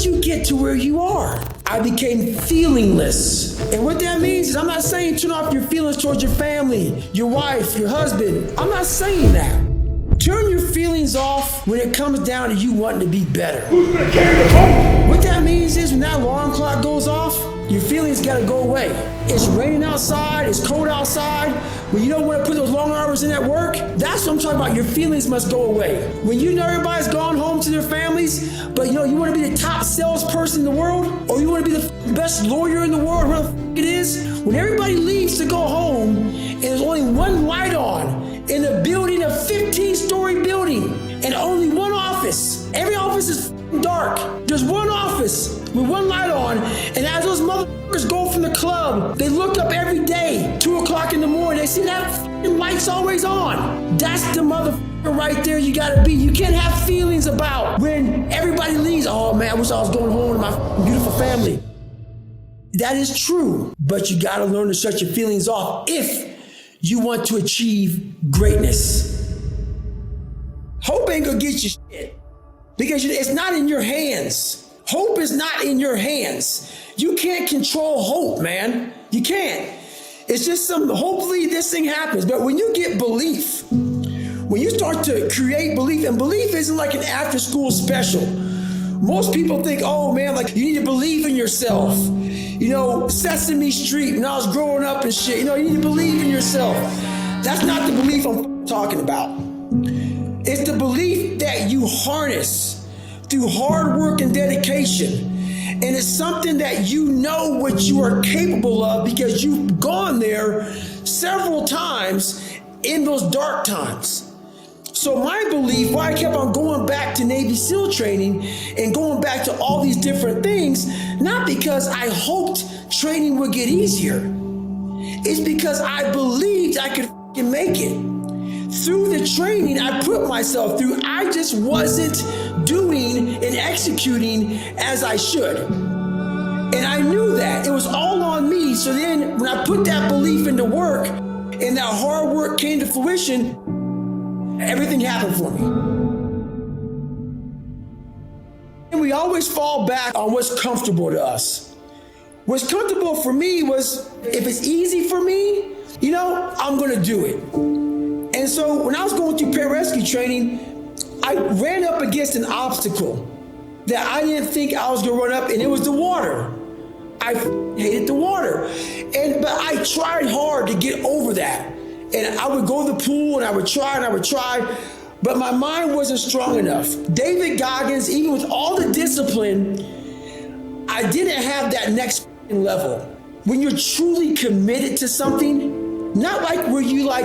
did you get to where you are? I became feelingless. And what that means is I'm not saying turn off your feelings towards your family, your wife, your husband. I'm not saying that. Turn your feelings off when it comes down to you wanting to be better. Who's gonna carry the phone? What that means is when that alarm clock goes off, your feelings gotta go away. It's raining outside, it's cold outside. When you don't want to put those long hours in at work, that's what I'm talking about. Your feelings must go away. When you know everybody's gone home to their families, but you want to be the top salesperson in the world, or you want to be the best lawyer in the world, whatever it is, when everybody leaves to go home, and there's only one light on in a building, a 15-story building, and only one office. Every office is dark. There's one office with one light on, and as those motherfuckers go from the club, they look up every day, 2 o'clock in the morning, they see that light's always on. That's the motherfucker right there you gotta be. You can't have feelings about when everybody leaves. Oh man, I wish I was going home to my beautiful family. That is true, but you gotta learn to shut your feelings off if you want to achieve greatness. Hope ain't gonna get you shit because it's not in your hands. Hope is not in your hands. You can't control hope, man. You can't. It's just hopefully this thing happens. But when you get belief, when you start to create belief, and belief isn't like an after school special. Most people think, oh man, like you need to believe in yourself. Sesame Street, when I was growing up and shit, you need to believe in yourself. That's not the belief I'm talking about. It's the belief that you harness through hard work and dedication. And it's something that you know what you are capable of because you've gone there several times in those dark times. So my belief, why I kept on going back to Navy SEAL training and going back to all these different things, not because I hoped training would get easier. It's because I believed I could make it. Through the training I put myself through, I just wasn't doing and executing as I should. And I knew that. It was all on me. So then when I put that belief into work and that hard work came to fruition, everything happened for me. And we always fall back on what's comfortable to us. What's comfortable for me was, if it's easy for me, I'm gonna do it. And so when I was going through pararescue training, I ran up against an obstacle that I didn't think I was gonna run up, and it was the water. I hated the water. But I tried hard to get over that. And I would go to the pool and I would try, but my mind wasn't strong enough. David Goggins, even with all the discipline, I didn't have that next level. When you're truly committed to something, not like where you I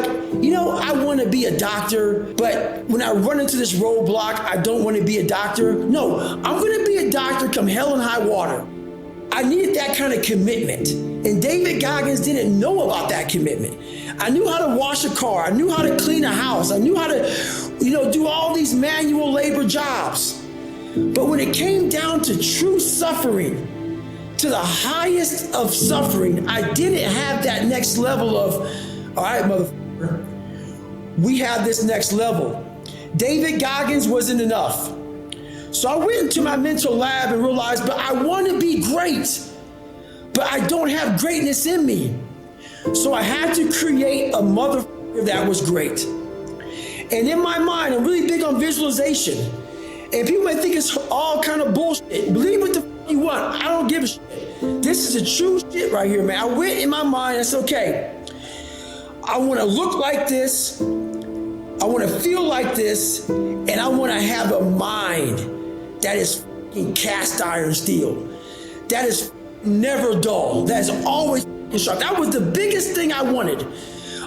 want to be a doctor, but when I run into this roadblock, I don't want to be a doctor. No, I'm going to be a doctor come hell and high water. I needed that kind of commitment. And David Goggins didn't know about that commitment. I knew how to wash a car. I knew how to clean a house. I knew how to, do all these manual labor jobs. But when it came down to true suffering, to the highest of suffering, I didn't have that next level of, all right, motherfucker, we have this next level. David Goggins wasn't enough. So I went into my mental lab and realized, but I want to be great, but I don't have greatness in me. So I had to create a motherfucker that was great. And in my mind, I'm really big on visualization. And people may think it's all kind of bullshit. Believe what the fuck you want. I don't give a shit. This is a true shit right here, man. I went in my mind and said, okay, I want to look like this. I want to feel like this. And I want to have a mind that is fucking cast iron steel. That is never dull. That is always sharp. That was the biggest thing I wanted.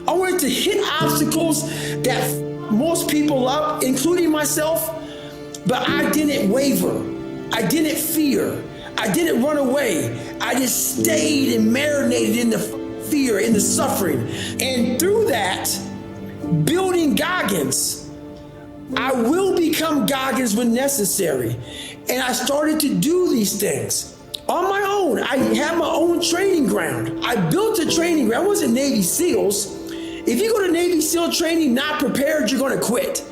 I wanted to hit obstacles that most people up, including myself, but I didn't waver. I didn't fear. I didn't run away. I just stayed and marinated in the fear, in the suffering. And through that, building Goggins, I will become Goggins when necessary. And I started to do these things on my own. I had my own training ground. I built a training ground. I wasn't Navy SEALs. If you go to Navy SEAL training not prepared, you're going to quit.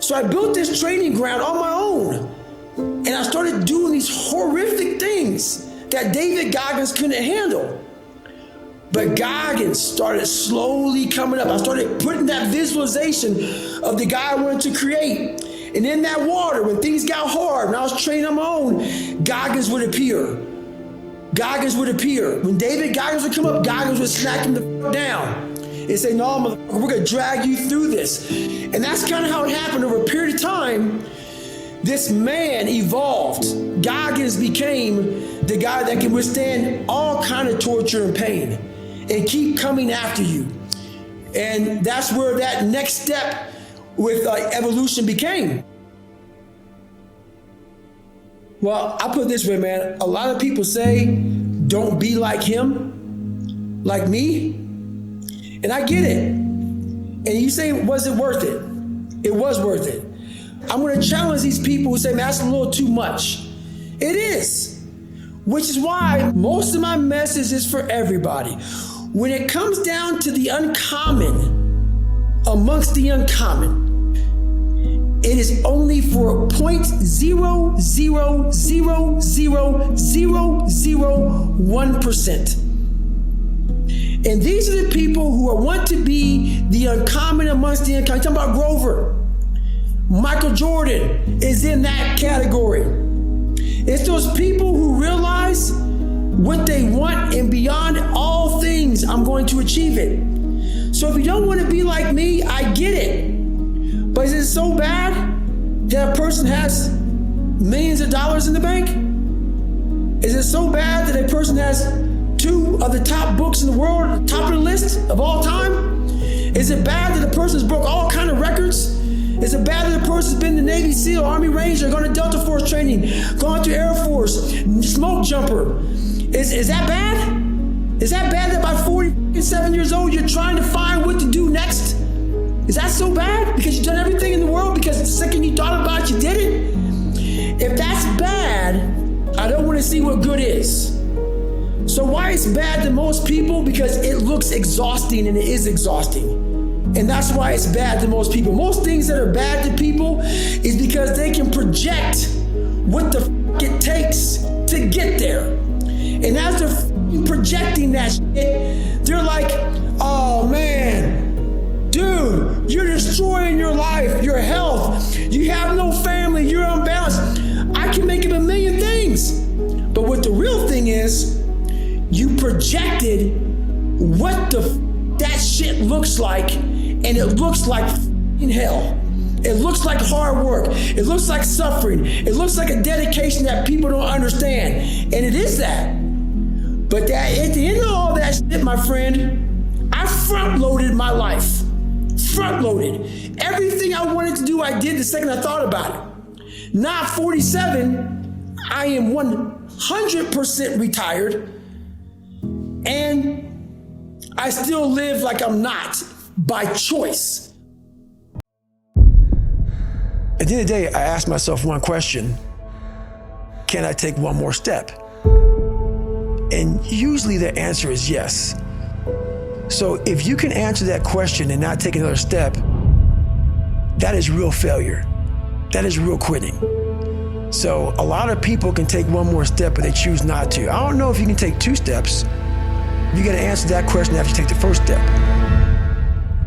So I built this training ground on my own. And And I started doing these horrific things that David Goggins couldn't handle. But Goggins started slowly coming up. I started putting that visualization of the guy I wanted to create. And in that water, when things got hard, and I was training on my own, Goggins would appear. Goggins would appear. When David Goggins would come up, Goggins would smack him the down and say, no, motherfucker, we're gonna drag you through this. And that's kind of how it happened over a period of time. This man evolved. Goggins became the guy that can withstand all kind of torture and pain and keep coming after you. And that's where that next step with evolution became. Well, I put it this way, man. A lot of people say, don't be like him, like me. And I get it. And you say, was it worth it? It was worth it. I'm going to challenge these people who say, man, that's a little too much. It is. Which is why most of my message is for everybody. When it comes down to the uncommon, amongst the uncommon, it is only for 0.0000001%. And these are the people who want to be the uncommon amongst the uncommon. I'm talking about Grover. Michael Jordan is in that category. It's those people who realize what they want, and beyond all things, I'm going to achieve it. So if you don't want to be like me, I get it. But is it so bad that a person has millions of dollars in the bank? Is it so bad that a person has 2 of the top books in the world, top of the list of all time? Is it bad that a person's broke all kind of records? Is it bad that a person's been the Navy SEAL, Army Ranger, going to Delta Force training, going to Air Force, smoke jumper? Is that bad? Is that bad that by 47 years old, you're trying to find what to do next? Is that so bad? Because you've done everything in the world, because the second you thought about it, you did it? If that's bad, I don't want to see what good is. So why it's bad to most people? Because it looks exhausting, and it is exhausting. And that's why it's bad to most people. Most things that are bad to people is because they can project what the fuck it takes to get there. And as they're projecting that shit, they're like, oh man, dude, you're destroying your life, your health. You have no family, you're unbalanced. I can make up a million things. But what the real thing is, you projected what that shit looks like, and it looks like hell. It looks like hard work. It looks like suffering. It looks like a dedication that people don't understand. And it is that. But that, at the end of all that shit, my friend, I front-loaded my life. Front-loaded. Everything I wanted to do, I did the second I thought about it. Now, 47, I am 100% retired. And I still live like I'm not, by choice. At the end of the day, I asked myself one question: can I take one more step? And usually the answer is yes. So if you can answer that question and not take another step, that is real failure. That is real quitting. So a lot of people can take one more step, but they choose not to. I don't know if you can take 2 steps. You got to answer that question after you take the first step.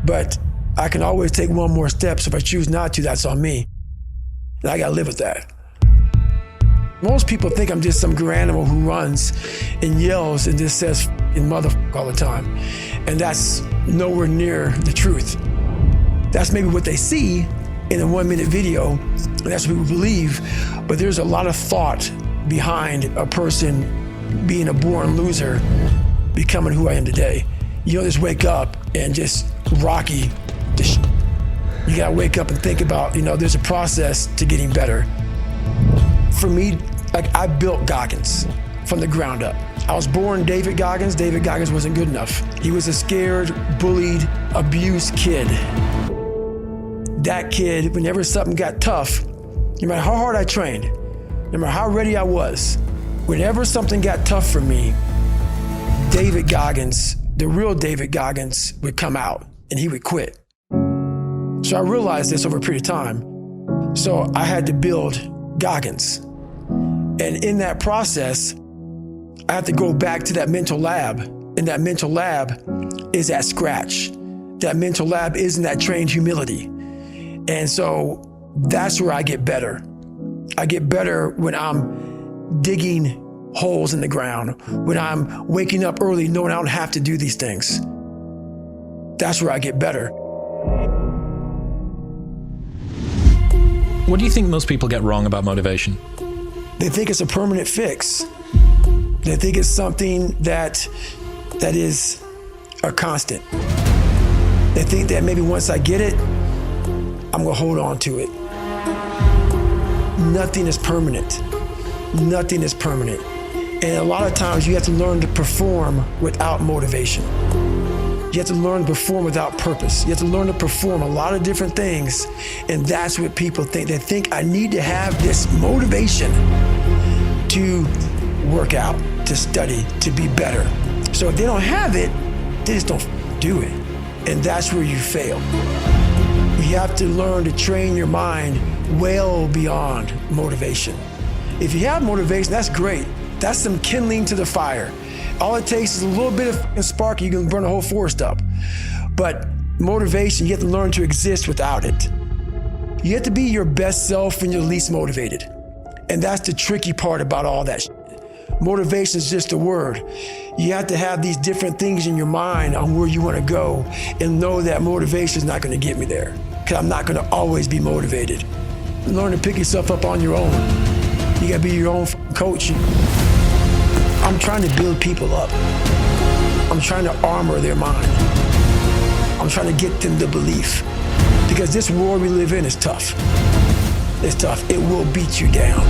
But I can always take one more step, so if I choose not to, that's on me. And I got to live with that. Most people think I'm just some grand animal who runs and yells and just says "f***ing motherfucker" all the time. And that's nowhere near the truth. That's maybe what they see in a 1-minute video, and that's what people believe. But there's a lot of thought behind a person being a born loser, becoming who I am today. You don't just wake up and just rocky the shit. You gotta wake up and think about, there's a process to getting better. For me, I built Goggins from the ground up. I was born David Goggins. David Goggins wasn't good enough. He was a scared, bullied, abused kid. That kid, whenever something got tough, no matter how hard I trained, no matter how ready I was, whenever something got tough for me, David Goggins, the real David Goggins, would come out and he would quit. So I realized this over a period of time. So I had to build Goggins. And in that process, I have to go back to that mental lab. And that mental lab is at scratch. That mental lab isn't that trained humility. And so that's where I get better. I get better when I'm digging holes in the ground, when I'm waking up early knowing I don't have to do these things. That's where I get better. What do you think most people get wrong about motivation? They think it's a permanent fix. They think it's something that is a constant. They think that maybe once I get it, I'm gonna hold on to it. Nothing is permanent. Nothing is permanent. And a lot of times you have to learn to perform without motivation. You have to learn to perform without purpose. You have to learn to perform a lot of different things. And that's what people think. They think I need to have this motivation to work out, to study, to be better. So if they don't have it, they just don't do it. And that's where you fail. You have to learn to train your mind well beyond motivation. If you have motivation, that's great. That's some kindling to the fire. All it takes is a little bit of spark, you can burn a whole forest up. But motivation, you have to learn to exist without it. You have to be your best self when you're least motivated. And that's the tricky part about all that shit. Motivation is just a word. You have to have these different things in your mind on where you want to go and know that motivation is not going to get me there, because I'm not going to always be motivated. Learn to pick yourself up on your own. You got to be your own coach. I'm trying to build people up. I'm trying to armor their mind. I'm trying to get them the belief, because this world we live in is tough. It's tough. It will beat you down.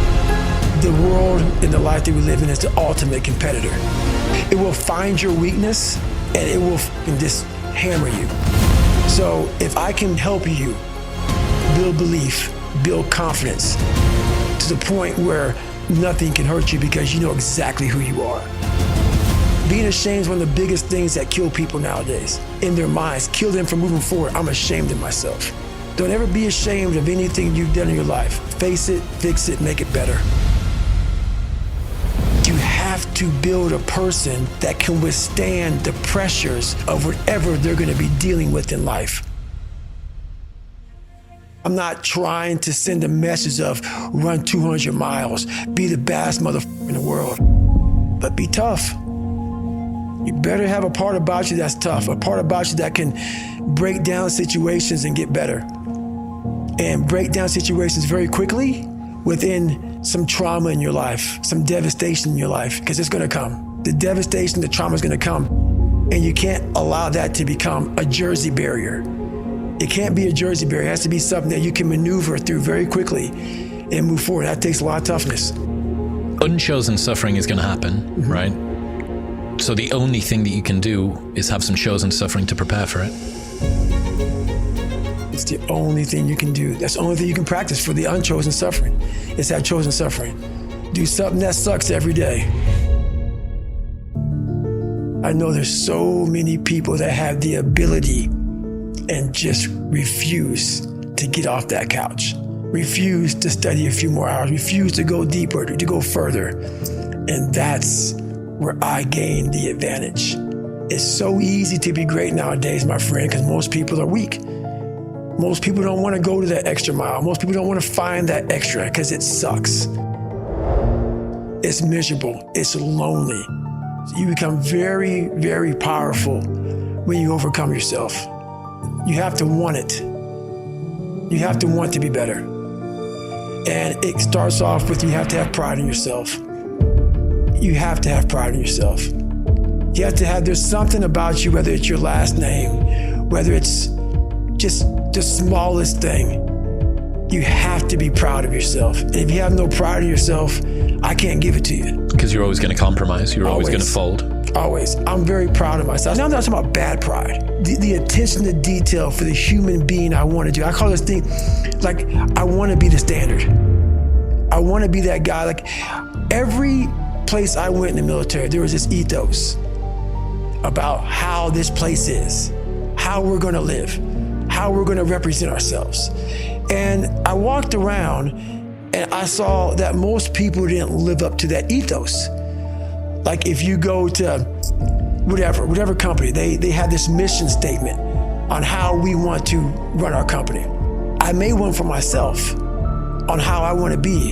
The world and the life that we live in is the ultimate competitor. It will find your weakness and it will just hammer you. So if I can help you build belief, build confidence to the point where nothing can hurt you because you know exactly who you are. Being ashamed is one of the biggest things that kill people nowadays in their minds, kill them from moving forward. I'm ashamed of myself. Don't ever be ashamed of anything you've done in your life. Face it, fix it, make it better. You have to build a person that can withstand the pressures of whatever they're going to be dealing with in life. I'm not trying to send a message of run 200 miles, be the baddest motherfucker in the world, but be tough. You better have a part about you that's tough, a part about you that can break down situations and get better. And break down situations very quickly within some trauma in your life, some devastation in your life, because it's gonna come. The devastation, the trauma is gonna come. And you can't allow that to become a Jersey barrier. It can't be a Jersey barrier. It has to be something that you can maneuver through very quickly and move forward. That takes a lot of toughness. Unchosen suffering is gonna happen, right? So the only thing that you can do is have some chosen suffering to prepare for it. It's the only thing you can do. That's the only thing you can practice for the unchosen suffering. It's that chosen suffering. Do something that sucks every day. I know there's so many people that have the ability and just refuse to get off that couch. Refuse to study a few more hours. Refuse to go deeper, to go further. And that's where I gain the advantage. It's so easy to be great nowadays, my friend, because most people are weak. Most people don't want to go to that extra mile. Most people don't want to find that extra because it sucks. It's miserable. It's lonely. So you become very, very powerful when you overcome yourself. You have to want it. You have to want to be better. And it starts off with you have to have pride in yourself. You have to have pride in yourself. You have to have, there's something about you, whether it's your last name, whether it's just the smallest thing, you have to be proud of yourself. And if you have no pride in yourself, I can't give it to you. Because you're always going to compromise. You're always going to fold. Always. I'm very proud of myself. Now I'm not talking about bad pride. The attention to detail for the human being I want to do. I call this thing, like, I want to be the standard. I want to be that guy. Like, every place I went in the military, there was this ethos about how this place is, how we're going to live, how we're going to represent ourselves. And I walked around And I saw that most people didn't live up to that ethos. Like if you go to whatever company, they have this mission statement on how we want to run our company. I made one for myself on how I want to be.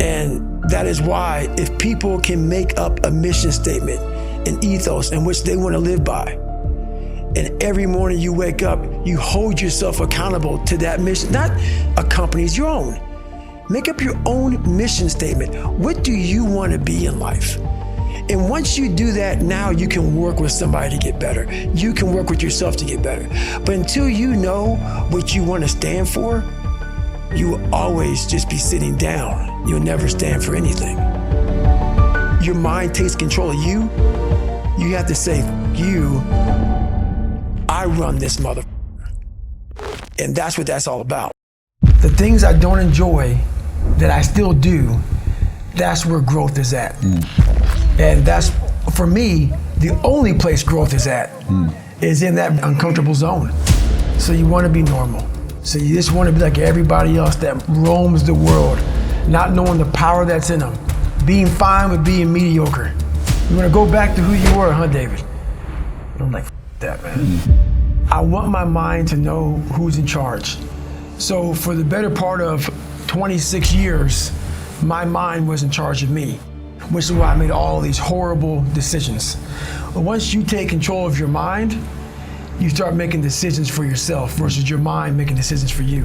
And that is why if people can make up a mission statement, an ethos in which they want to live by, and every morning you wake up, you hold yourself accountable to that mission, not a company's, your own. Make up your own mission statement. What do you want to be in life? And once you do that, now you can work with somebody to get better. You can work with yourself to get better. But until you know what you want to stand for, you will always just be sitting down. You'll never stand for anything. Your mind takes control of you. You have to say, I run this motherfucker. And that's what that's all about. The things I don't enjoy that I still do, that's where growth is at. And that's, for me, the only place growth is at is in that uncomfortable zone. So you want to be normal. So you just want to be like everybody else that roams the world, not knowing the power that's in them, being fine with being mediocre. You want to go back to who you were, huh, David? I'm like, that, man. I want my mind to know who's in charge. So for the better part of 26 years, my mind was in charge of me, which is why I made all these horrible decisions. But once you take control of your mind, you start making decisions for yourself versus your mind making decisions for you.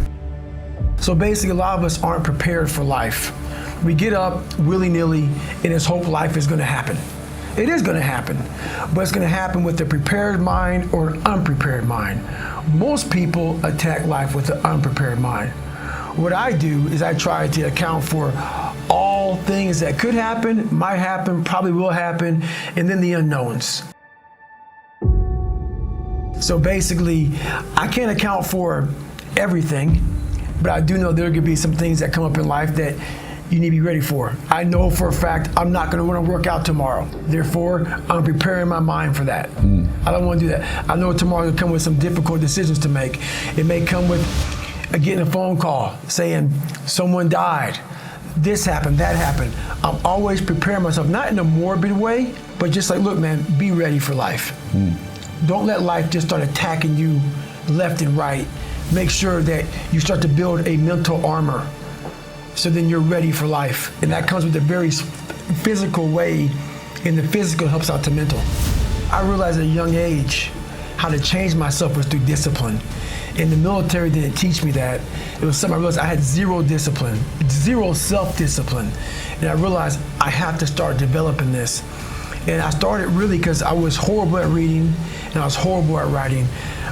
So basically, a lot of us aren't prepared for life. We get up willy-nilly and just hope life is going to happen. It is going to happen, but it's going to happen with a prepared mind or an unprepared mind. Most people attack life with an unprepared mind. What I do is I try to account for all things that could happen, might happen, probably will happen, and then the unknowns. So basically, I can't account for everything, but I do know there could be some things that come up in life that you need to be ready for. I know for a fact I'm not going to want to work out tomorrow. Therefore, I'm preparing my mind for that. I don't want to do that. I know tomorrow will come with some difficult decisions to make. It may come with getting a phone call saying someone died, this happened, that happened. I'm always preparing myself, not in a morbid way, but just like, look, man, be ready for life. Don't let life just start attacking you left and right. Make sure that you start to build a mental armor so then you're ready for life. And that comes with a very physical way, and the physical helps out the mental. I realized at a young age how to change myself was through discipline. And the military didn't teach me that. It was something I realized I had zero discipline, zero self-discipline. And I realized I have to start developing this. And I started really because I was horrible at reading and I was horrible at writing.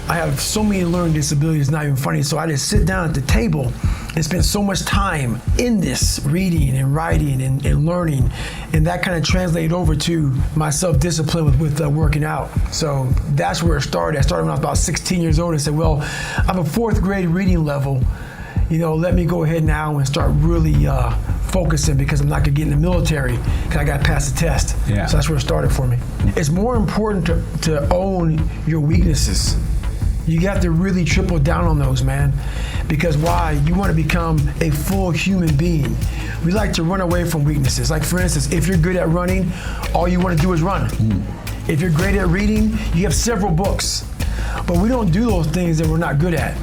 I have so many learning disabilities, it's not even funny. So I just sit down at the table and spend so much time in this reading and writing and learning. And that kind of translated over to my self-discipline with working out. So that's where it started. I started when I was about 16 years old and said, well, I have a 4th grade reading level. Let me go ahead now and start really focusing because I'm not gonna get in the military because I got to pass the test. Yeah. So that's where it started for me. It's more important to own your weaknesses. You have to really triple down on those, man. Because why? You want to become a full human being. We like to run away from weaknesses. Like for instance, if you're good at running, all you want to do is run. If you're great at reading, you have several books. But we don't do those things that we're not good at.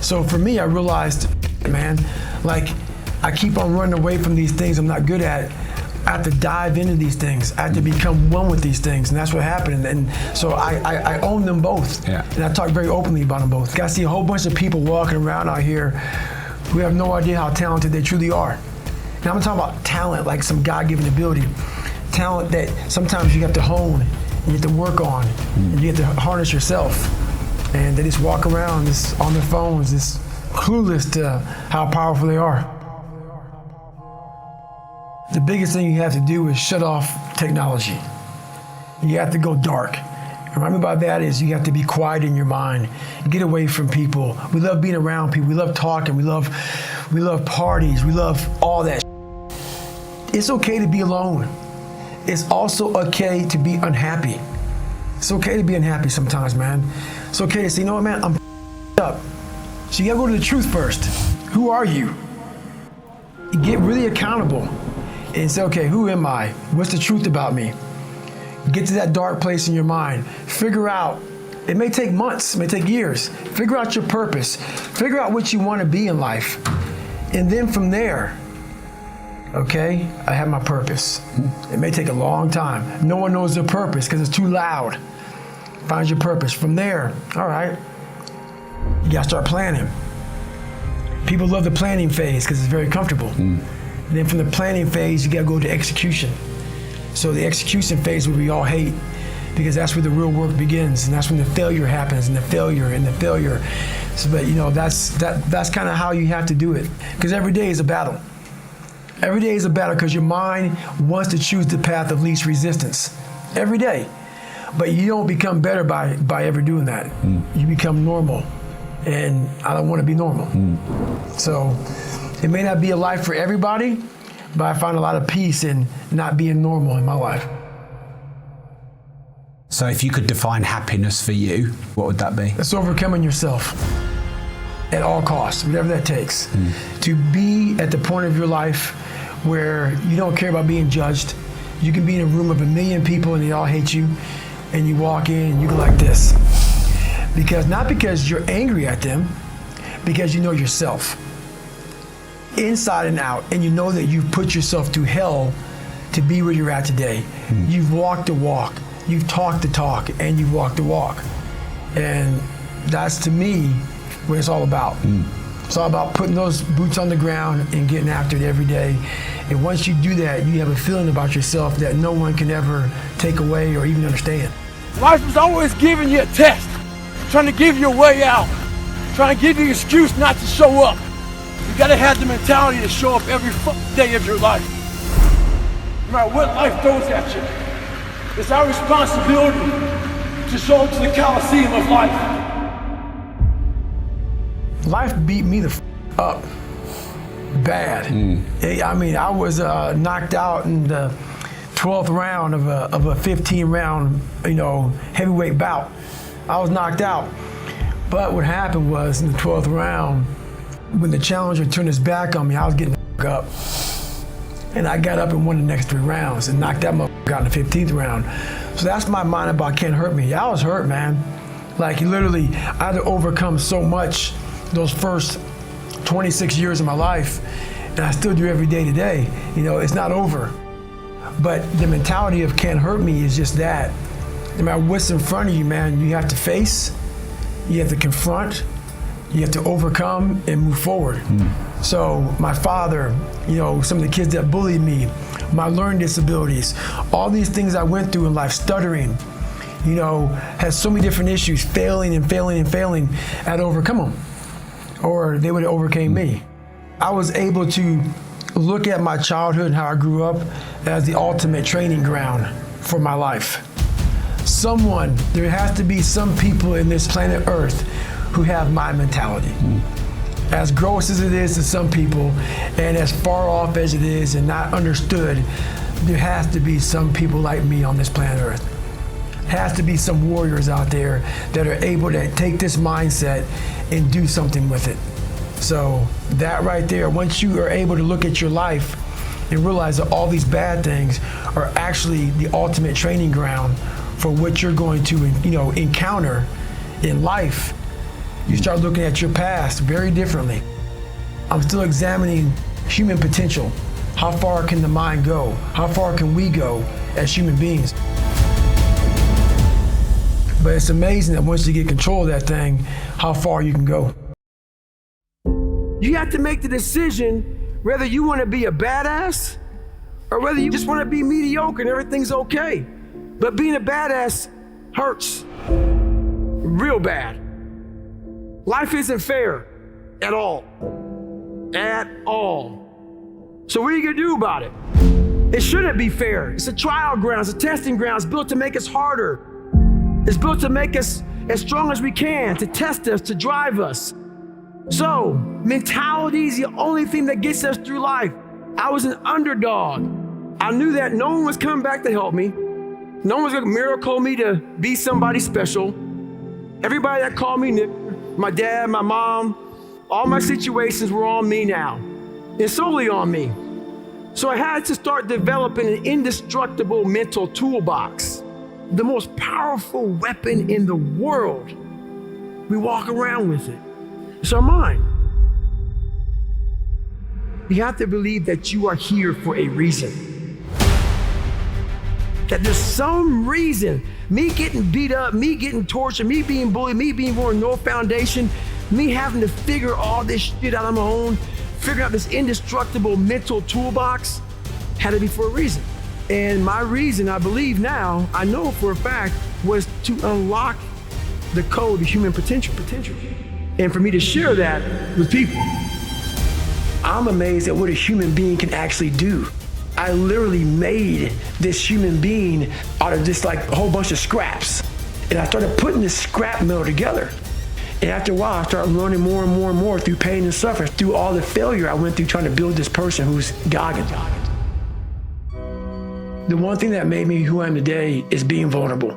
So for me, I realized, man, like I keep on running away from these things I'm not good at. I have to dive into these things. I have to become one with these things, and that's what happened. And so I own them both, and I talk very openly about them both. I see a whole bunch of people walking around out here who have no idea how talented they truly are. Now I'm talking about talent, like some God-given ability. Talent that sometimes you have to hone, and you have to work on, and you have to harness yourself. And they just walk around just on their phones, just clueless to how powerful they are. The biggest thing you have to do is shut off technology. You have to go dark. And what I mean by that is you have to be quiet in your mind, get away from people. We love being around people. We love talking. We love parties. We love all that. It's okay to be alone. It's also okay to be unhappy. It's okay to be unhappy sometimes, man. It's okay to say, you know what, man, I'm up. So you gotta go to the truth first. Who are you? get really accountable and say, okay, who am I? What's the truth about me? Get to that dark place in your mind. Figure out, it may take months, it may take years. Figure out your purpose. Figure out what you want to be in life. And then from there, okay, I have my purpose. It may take a long time. No one knows their purpose because it's too loud. Find your purpose. From there, all right, you gotta start planning. People love the planning phase because it's very comfortable. And then from the planning phase, you gotta go to execution. So the execution phase we all hate, because that's where the real work begins, and that's when the failure happens, and the failure. So, but you know, that's kind of how you have to do it, because every day is a battle. Every day is a battle because your mind wants to choose the path of least resistance. Every day. But you don't become better by ever doing that. You become normal. And I don't want to be normal. So it may not be a life for everybody, but I find a lot of peace in not being normal in my life. So if you could define happiness for you, what would that be? It's overcoming yourself at all costs, whatever that takes. To be at the point of your life where you don't care about being judged. You can be in a room of 1 million people and they all hate you, and you walk in and you go like this. Not because you're angry at them, because you know yourself. Inside and out, and you know that you've put yourself through hell to be where you're at today. You've walked the walk, you've talked the talk, and you've walked the walk. And that's, to me, what it's all about. It's all about putting those boots on the ground and getting after it every day. And once you do that, you have a feeling about yourself that no one can ever take away or even understand. Life is always giving you a test, trying to give you a way out, trying to give you an excuse not to show up. You gotta have the mentality to show up every day of your life. No matter what life throws at you, it's our responsibility to show up to the Coliseum of life. Life beat me the up bad. I mean, I was knocked out in the 12th round of a 15-round, heavyweight bout. I was knocked out. But what happened was, in the 12th round, when the challenger turned his back on me, I was getting up. And I got up and won the next 3 rounds and knocked that motherfucker out in the 15th round. So that's my mind about can't hurt me. I was hurt, man. Like, literally, I had to overcome so much those first 26 years of my life, and I still do every day today. It's not over. But the mentality of can't hurt me is just that. No matter what's in front of you, man, you have to face, you have to confront, you have to overcome and move forward. So my father, some of the kids that bullied me, my learning disabilities, all these things I went through in life, stuttering, had so many different issues, failing, I had to overcome them. Or they would have overcame me. I was able to look at my childhood and how I grew up as the ultimate training ground for my life. There has to be some people in this planet Earth who have my mentality. As gross as it is to some people, and as far off as it is and not understood, there has to be some people like me on this planet Earth. Has to be some warriors out there that are able to take this mindset and do something with it. So that right there, once you are able to look at your life and realize that all these bad things are actually the ultimate training ground for what you're going to, encounter in life, you start looking at your past very differently. I'm still examining human potential. How far can the mind go? How far can we go as human beings? But it's amazing that once you get control of that thing, how far you can go. You have to make the decision whether you want to be a badass or whether you just want to be mediocre and everything's okay. But being a badass hurts real bad. Life isn't fair at all. At all. So what are you going to do about it? It shouldn't be fair. It's a trial ground, it's a testing ground. It's built to make us harder. It's built to make us as strong as we can, to test us, to drive us. So, mentality is the only thing that gets us through life. I was an underdog. I knew that no one was coming back to help me. No one was gonna miracle me to be somebody special. Everybody that called me, my dad, my mom, all my situations were on me now. It's solely on me. So I had to start developing an indestructible mental toolbox, the most powerful weapon in the world. We walk around with it. It's our mind. You have to believe that you are here for a reason. That there's some reason, me getting beat up, me getting tortured, me being bullied, me being born with no foundation, me having to figure all this shit out on my own, figuring out this indestructible mental toolbox, had to be for a reason. And my reason, I believe now, I know for a fact, was to unlock the code of human potential. And for me to share that with people. I'm amazed at what a human being can actually do. I literally made this human being out of just like a whole bunch of scraps. And I started putting this scrap metal together. And after a while, I started learning more and more and more through pain and suffering, through all the failure I went through trying to build this person who's Goggins. The one thing that made me who I am today is being vulnerable.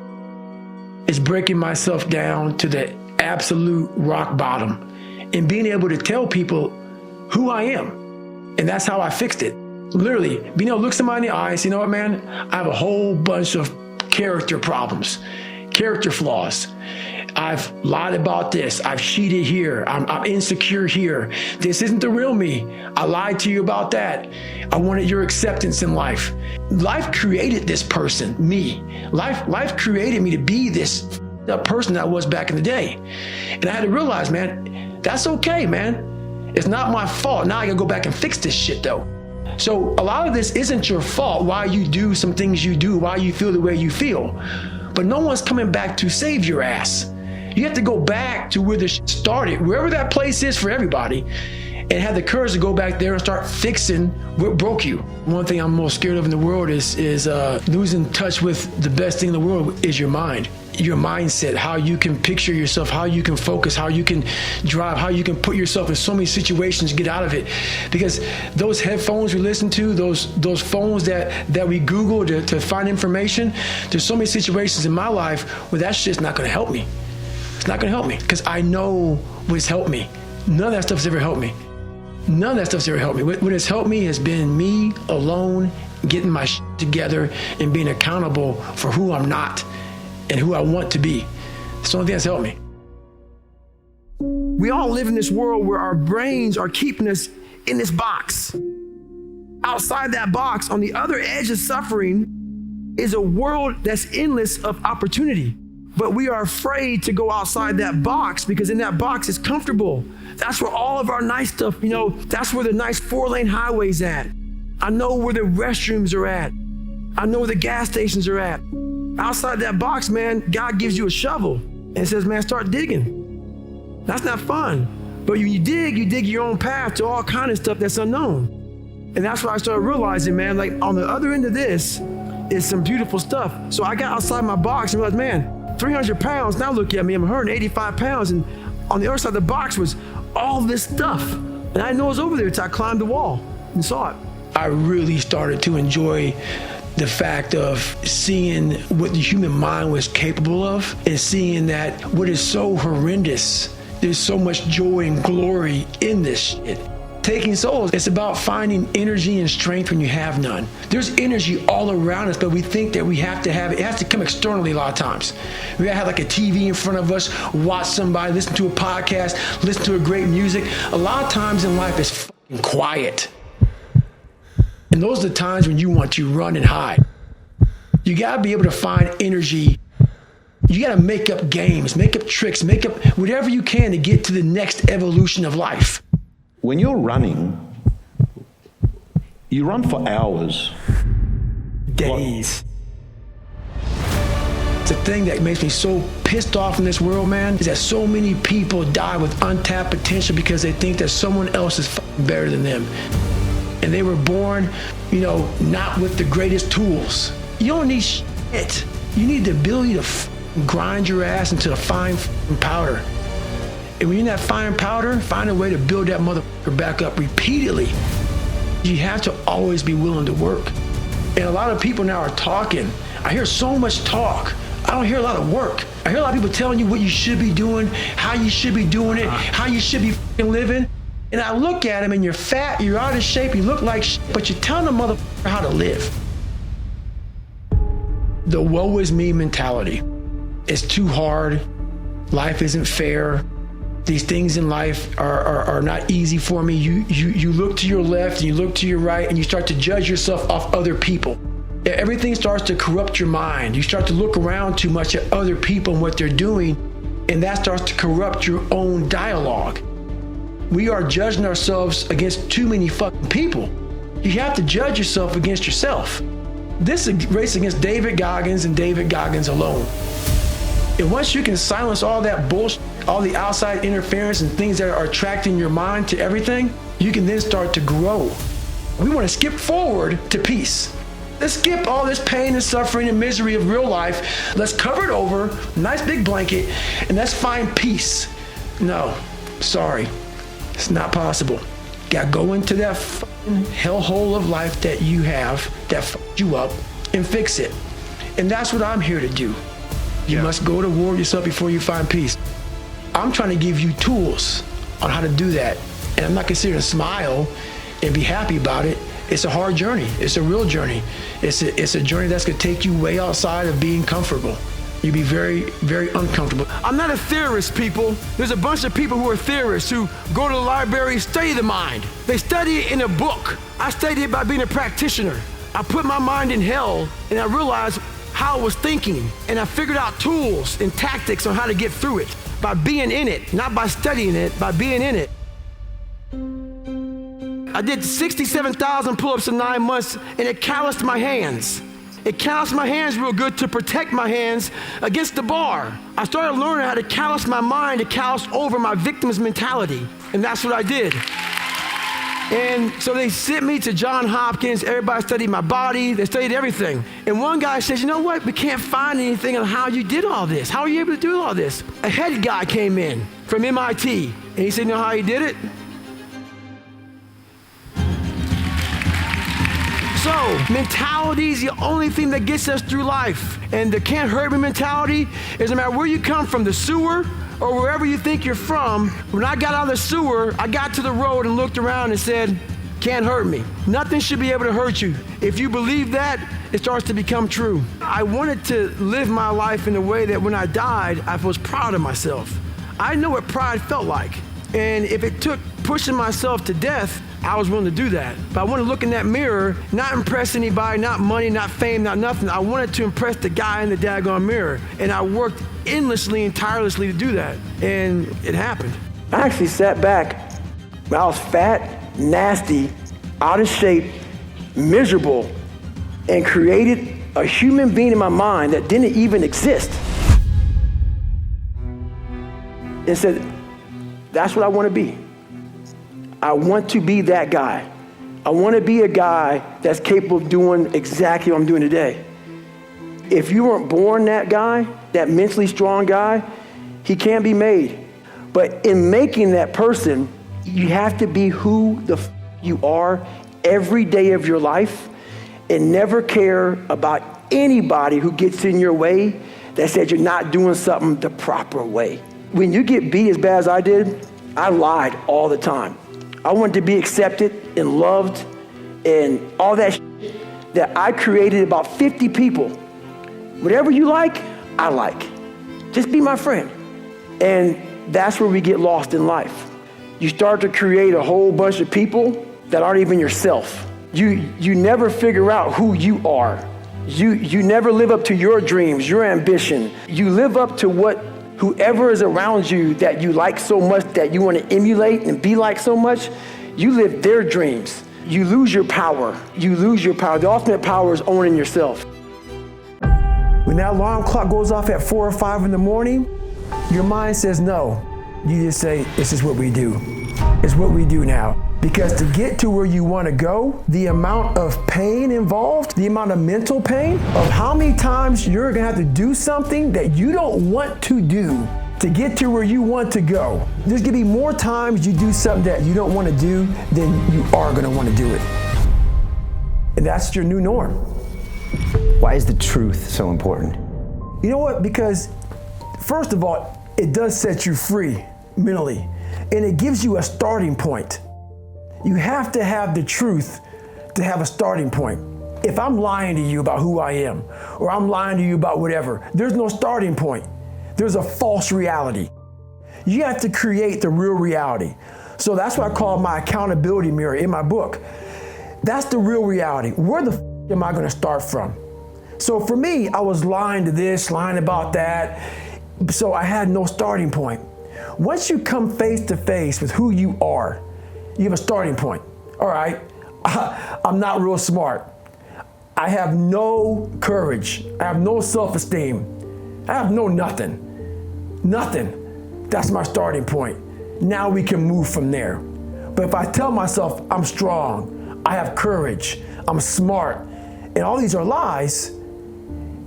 It's breaking myself down to the absolute rock bottom and being able to tell people who I am. And that's how I fixed it. Literally, being able to look somebody in the eye and say, you know what, man, I have a whole bunch of character problems, character flaws. I've lied about this. I've cheated here. I'm insecure here. This isn't the real me. I lied to you about that. I wanted your acceptance in life. Life created this person, me. Life created me to be this person that I was back in the day. And I had to realize, man, that's okay, man. It's not my fault. Now I gotta go back and fix this shit though. So a lot of this isn't your fault, why you do some things you do, why you feel the way you feel. But no one's coming back to save your ass. You have to go back to where this started, wherever that place is for everybody, and have the courage to go back there and start fixing what broke you. One thing I'm most scared of in the world is losing touch with the best thing in the world is your mind. Your mindset, how you can picture yourself, how you can focus, how you can drive, how you can put yourself in so many situations to get out of it. Because those headphones we listen to, those phones that we Google to find information, there's so many situations in my life where that shit's not gonna help me. It's not gonna help me because I know what's helped me. None of that stuff's ever helped me. None of that stuff's ever helped me. What has helped me has been me alone, getting my shit together and being accountable for who I'm not and who I want to be. It's the only thing that's helped me. We all live in this world where our brains are keeping us in this box. Outside that box, on the other edge of suffering, is a world that's endless of opportunity. But we are afraid to go outside that box because in that box is comfortable. That's where all of our nice stuff, that's where the nice 4-lane highway's at. I know where the restrooms are at. I know where the gas stations are at. Outside that box, man, God gives you a shovel and says, man, start digging. That's not fun. But when you dig your own path to all kind of stuff that's unknown. And that's why I started realizing, man, like on the other end of this is some beautiful stuff. So I got outside my box and realized, man, 300 pounds, now look at me, I'm 185 pounds. And on the other side of the box was all this stuff. And I didn't know it was over there until I climbed the wall and saw it. I really started to enjoy the fact of seeing what the human mind was capable of and seeing that what is so horrendous, there's so much joy and glory in this shit. Taking souls, it's about finding energy and strength when you have none. There's energy all around us, but we think that we have to have it. It has to come externally a lot of times. We have like a TV in front of us, watch somebody, listen to a podcast, listen to a great music. A lot of times in life it's fucking quiet. And those are the times when you want to run and hide. You gotta be able to find energy. You gotta make up games, make up tricks, make up whatever you can to get to the next evolution of life. When you're running, you run for hours. Days. The thing that makes me so pissed off in this world, man, is that so many people die with untapped potential because they think that someone else is better than them. And they were born, not with the greatest tools. You don't need shit. You need the ability to grind your ass into a fine powder. And when you're in that fine powder, find a way to build that motherfucker back up repeatedly. You have to always be willing to work. And a lot of people now are talking. I hear so much talk. I don't hear a lot of work. I hear a lot of people telling you what you should be doing, how you should be doing it, how you should be living. And I look at him and you're fat, you're out of shape, you look like shit, but you're telling the motherfucker how to live. The woe is me mentality. It's too hard. Life isn't fair. These things in life are not easy for me. You look to your left and you look to your right and you start to judge yourself off other people. Everything starts to corrupt your mind. You start to look around too much at other people and what they're doing, and that starts to corrupt your own dialogue. We are judging ourselves against too many fucking people. You have to judge yourself against yourself. This is a race against David Goggins and David Goggins alone. And once you can silence all that bullshit, all the outside interference and things that are attracting your mind to everything, you can then start to grow. We want to skip forward to peace. Let's skip all this pain and suffering and misery of real life. Let's cover it over, nice big blanket, and let's find peace. No, sorry, it's not possible. Gotta go into that hellhole of life that you have that fucked you up and fix it. And that's what I'm here to do. You must go to war with yourself before you find peace. I'm trying to give you tools on how to do that. And I'm not considering smile and be happy about it. It's a hard journey. It's a real journey. It's a journey that's gonna take you way outside of being comfortable. You'd be very, very uncomfortable. I'm not a theorist, people. There's a bunch of people who are theorists who go to the library, study the mind. They study it in a book. I studied it by being a practitioner. I put my mind in hell and I realized how I was thinking, and I figured out tools and tactics on how to get through it by being in it, not by studying it, by being in it. I did 67,000 pull-ups in 9 months, and it calloused my hands. It calloused my hands real good to protect my hands against the bar. I started learning how to callous my mind to callous over my victim's mentality, and that's what I did. And so they sent me to Johns Hopkins. Everybody studied my body. They studied everything. And one guy says, you know what? We can't find anything on how you did all this. How are you able to do all this? A head guy came in from MIT. And he said, you know how he did it? So, mentality is the only thing that gets us through life. And the can't hurt me mentality is no matter where you come from, the sewer, or wherever you think you're from. When I got out of the sewer, I got to the road and looked around and said, can't hurt me. Nothing should be able to hurt you. If you believe that, it starts to become true. I wanted to live my life in a way that when I died, I was proud of myself. I know what pride felt like. And if it took pushing myself to death, I was willing to do that. But I want to look in that mirror, not impress anybody, not money, not fame, not nothing. I wanted to impress the guy in the daggone mirror. And I worked endlessly and tirelessly to do that. And it happened. I actually sat back when I was fat, nasty, out of shape, miserable, and created a human being in my mind that didn't even exist. And said, that's what I want to be. I want to be that guy. I want to be a guy that's capable of doing exactly what I'm doing today. If you weren't born that guy, that mentally strong guy, he can't be made. But in making that person, you have to be who the you are every day of your life and never care about anybody who gets in your way that says you're not doing something the proper way. When you get beat as bad as I did, I lied all the time. I wanted to be accepted and loved and all that shit that I created about 50 people. Whatever you like, I like. Just be my friend. And that's where we get lost in life. You start to create a whole bunch of people that aren't even yourself. You never figure out who you are. You never live up to your dreams, your ambition. You live up to what whoever is around you that you like so much, that you want to emulate and be like so much, you live their dreams. You lose your power. You lose your power. The ultimate power is owning yourself. When that alarm clock goes off at 4 or 5 in the morning, your mind says no. You just say, this is what we do. It's what we do now. Because to get to where you want to go, the amount of pain involved, the amount of mental pain of how many times you're going to have to do something that you don't want to do to get to where you want to go. There's going to be more times you do something that you don't want to do than you are going to want to do it. And that's your new norm. Why is the truth so important? You know what? Because first of all, it does set you free mentally. and it gives you a starting point. You have to have the truth to have a starting point. If I'm lying to you about who I am, or I'm lying to you about whatever, there's no starting point. There's a false reality. You have to create the real reality. So that's what I call my accountability mirror in my book. That's the real reality. Where the f am I gonna start from? So for me, I was lying to this, lying about that, so I had no starting point. Once you come face to face with who you are, you have a starting point. All right, I'm not real smart. I have no courage. I have no self-esteem. I have no nothing. Nothing. That's my starting point. Now we can move from there. But if I tell myself I'm strong, I have courage, I'm smart, and all these are lies,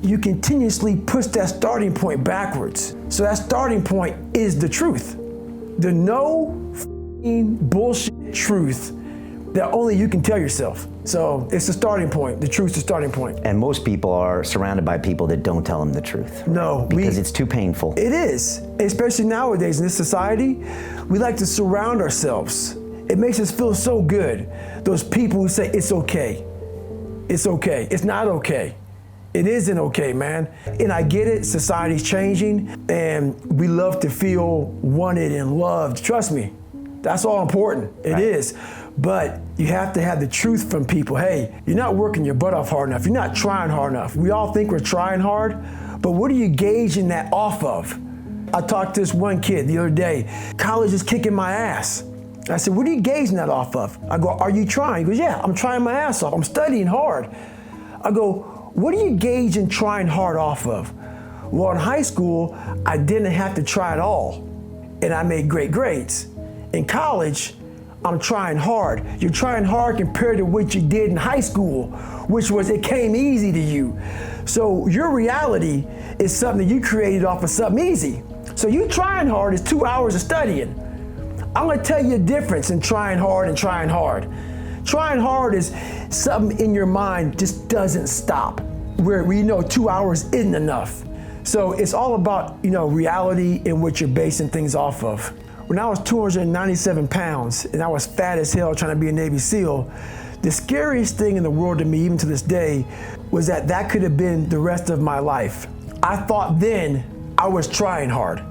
you continuously push that starting point backwards. So that starting point is the truth. The no f***ing bullshit truth that only you can tell yourself. So it's the starting point. The truth's the starting point. And most people are surrounded by people that don't tell them the truth. No. Because it's too painful. It is. Especially nowadays in this society, we like to surround ourselves. It makes us feel so good. Those people who say it's okay. It's okay. It's not okay. It isn't okay, man. And I get it, society's changing, and we love to feel wanted and loved. Trust me, that's all important. It is. But you have to have the truth from people. Hey, you're not working your butt off hard enough. You're not trying hard enough. We all think we're trying hard, but what are you gauging that off of? I talked to this one kid the other day. College is kicking my ass. I said, what are you gauging that off of? I go, are you trying? He goes, yeah, I'm trying my ass off. I'm studying hard. I go, what are you gauging trying hard off of? Well, in high school, I didn't have to try at all, and I made great grades. In college, I'm trying hard. You're trying hard compared to what you did in high school, which was it came easy to you. So your reality is something that you created off of something easy. So you trying hard is 2 hours of studying. I'm gonna tell you a difference in trying hard and trying hard. Trying hard is something in your mind just doesn't stop, where we know 2 hours isn't enough. So it's all about, reality and what you're basing things off of. When I was 297 pounds and I was fat as hell trying to be a Navy SEAL, the scariest thing in the world to me, even to this day, was that could have been the rest of my life. I thought then I was trying hard.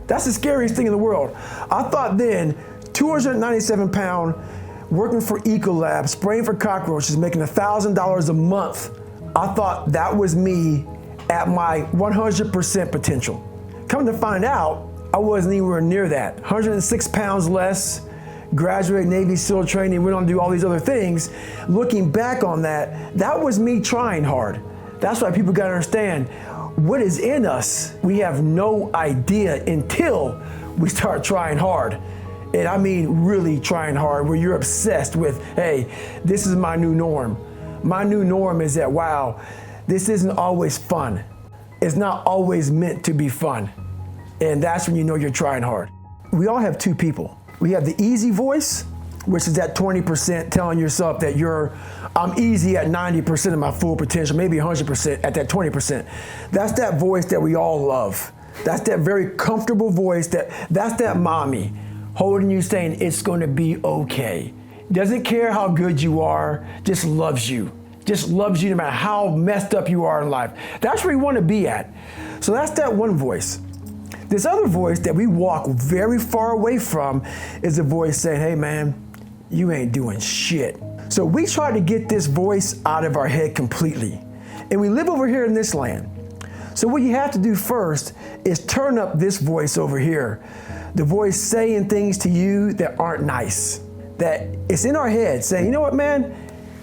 That's the scariest thing in the world. I thought then, 297 pound, working for Ecolab, spraying for cockroaches, making $1,000 a month. I thought that was me at my 100% potential. Come to find out, I wasn't anywhere near that. 106 pounds less, graduated Navy SEAL training, went on to do all these other things. Looking back on that was me trying hard. That's why people gotta understand, what is in us, we have no idea until we start trying hard. And I mean really trying hard, where you're obsessed with, hey, this is my new norm. My new norm is that, wow, this isn't always fun. It's not always meant to be fun. And that's when you know you're trying hard. We all have two people. We have the easy voice, which is that 20% telling yourself that I'm easy at 90% of my full potential, maybe 100% at that 20%. That's that voice that we all love. That's that very comfortable voice, that's that mommy holding you saying it's gonna be okay. Doesn't care how good you are, just loves you. Just loves you no matter how messed up you are in life. That's where you wanna be at. So that's that one voice. This other voice that we walk very far away from is a voice saying, hey man, you ain't doing shit. So we try to get this voice out of our head completely. And we live over here in this land. So what you have to do first is turn up this voice over here. The voice saying things to you that aren't nice. That it's in our head saying, you know what, man,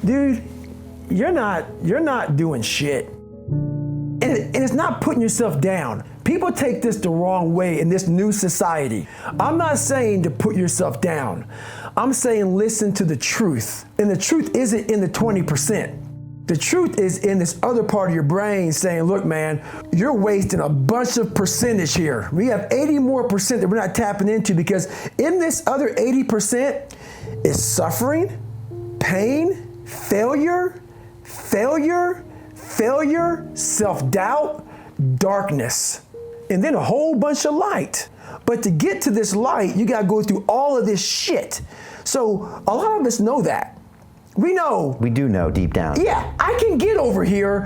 dude, you're not doing shit. And it's not putting yourself down. People take this the wrong way in this new society. I'm not saying to put yourself down. I'm saying listen to the truth. And the truth isn't in the 20%. The truth is in this other part of your brain saying, look, man, you're wasting a bunch of percentage here. We have 80 more percent that we're not tapping into, because in this other 80% is suffering, pain, failure, self-doubt, darkness, and then a whole bunch of light. But to get to this light, you gotta go through all of this shit. So a lot of us know that. We know. We do know deep down. Yeah, I can get over here,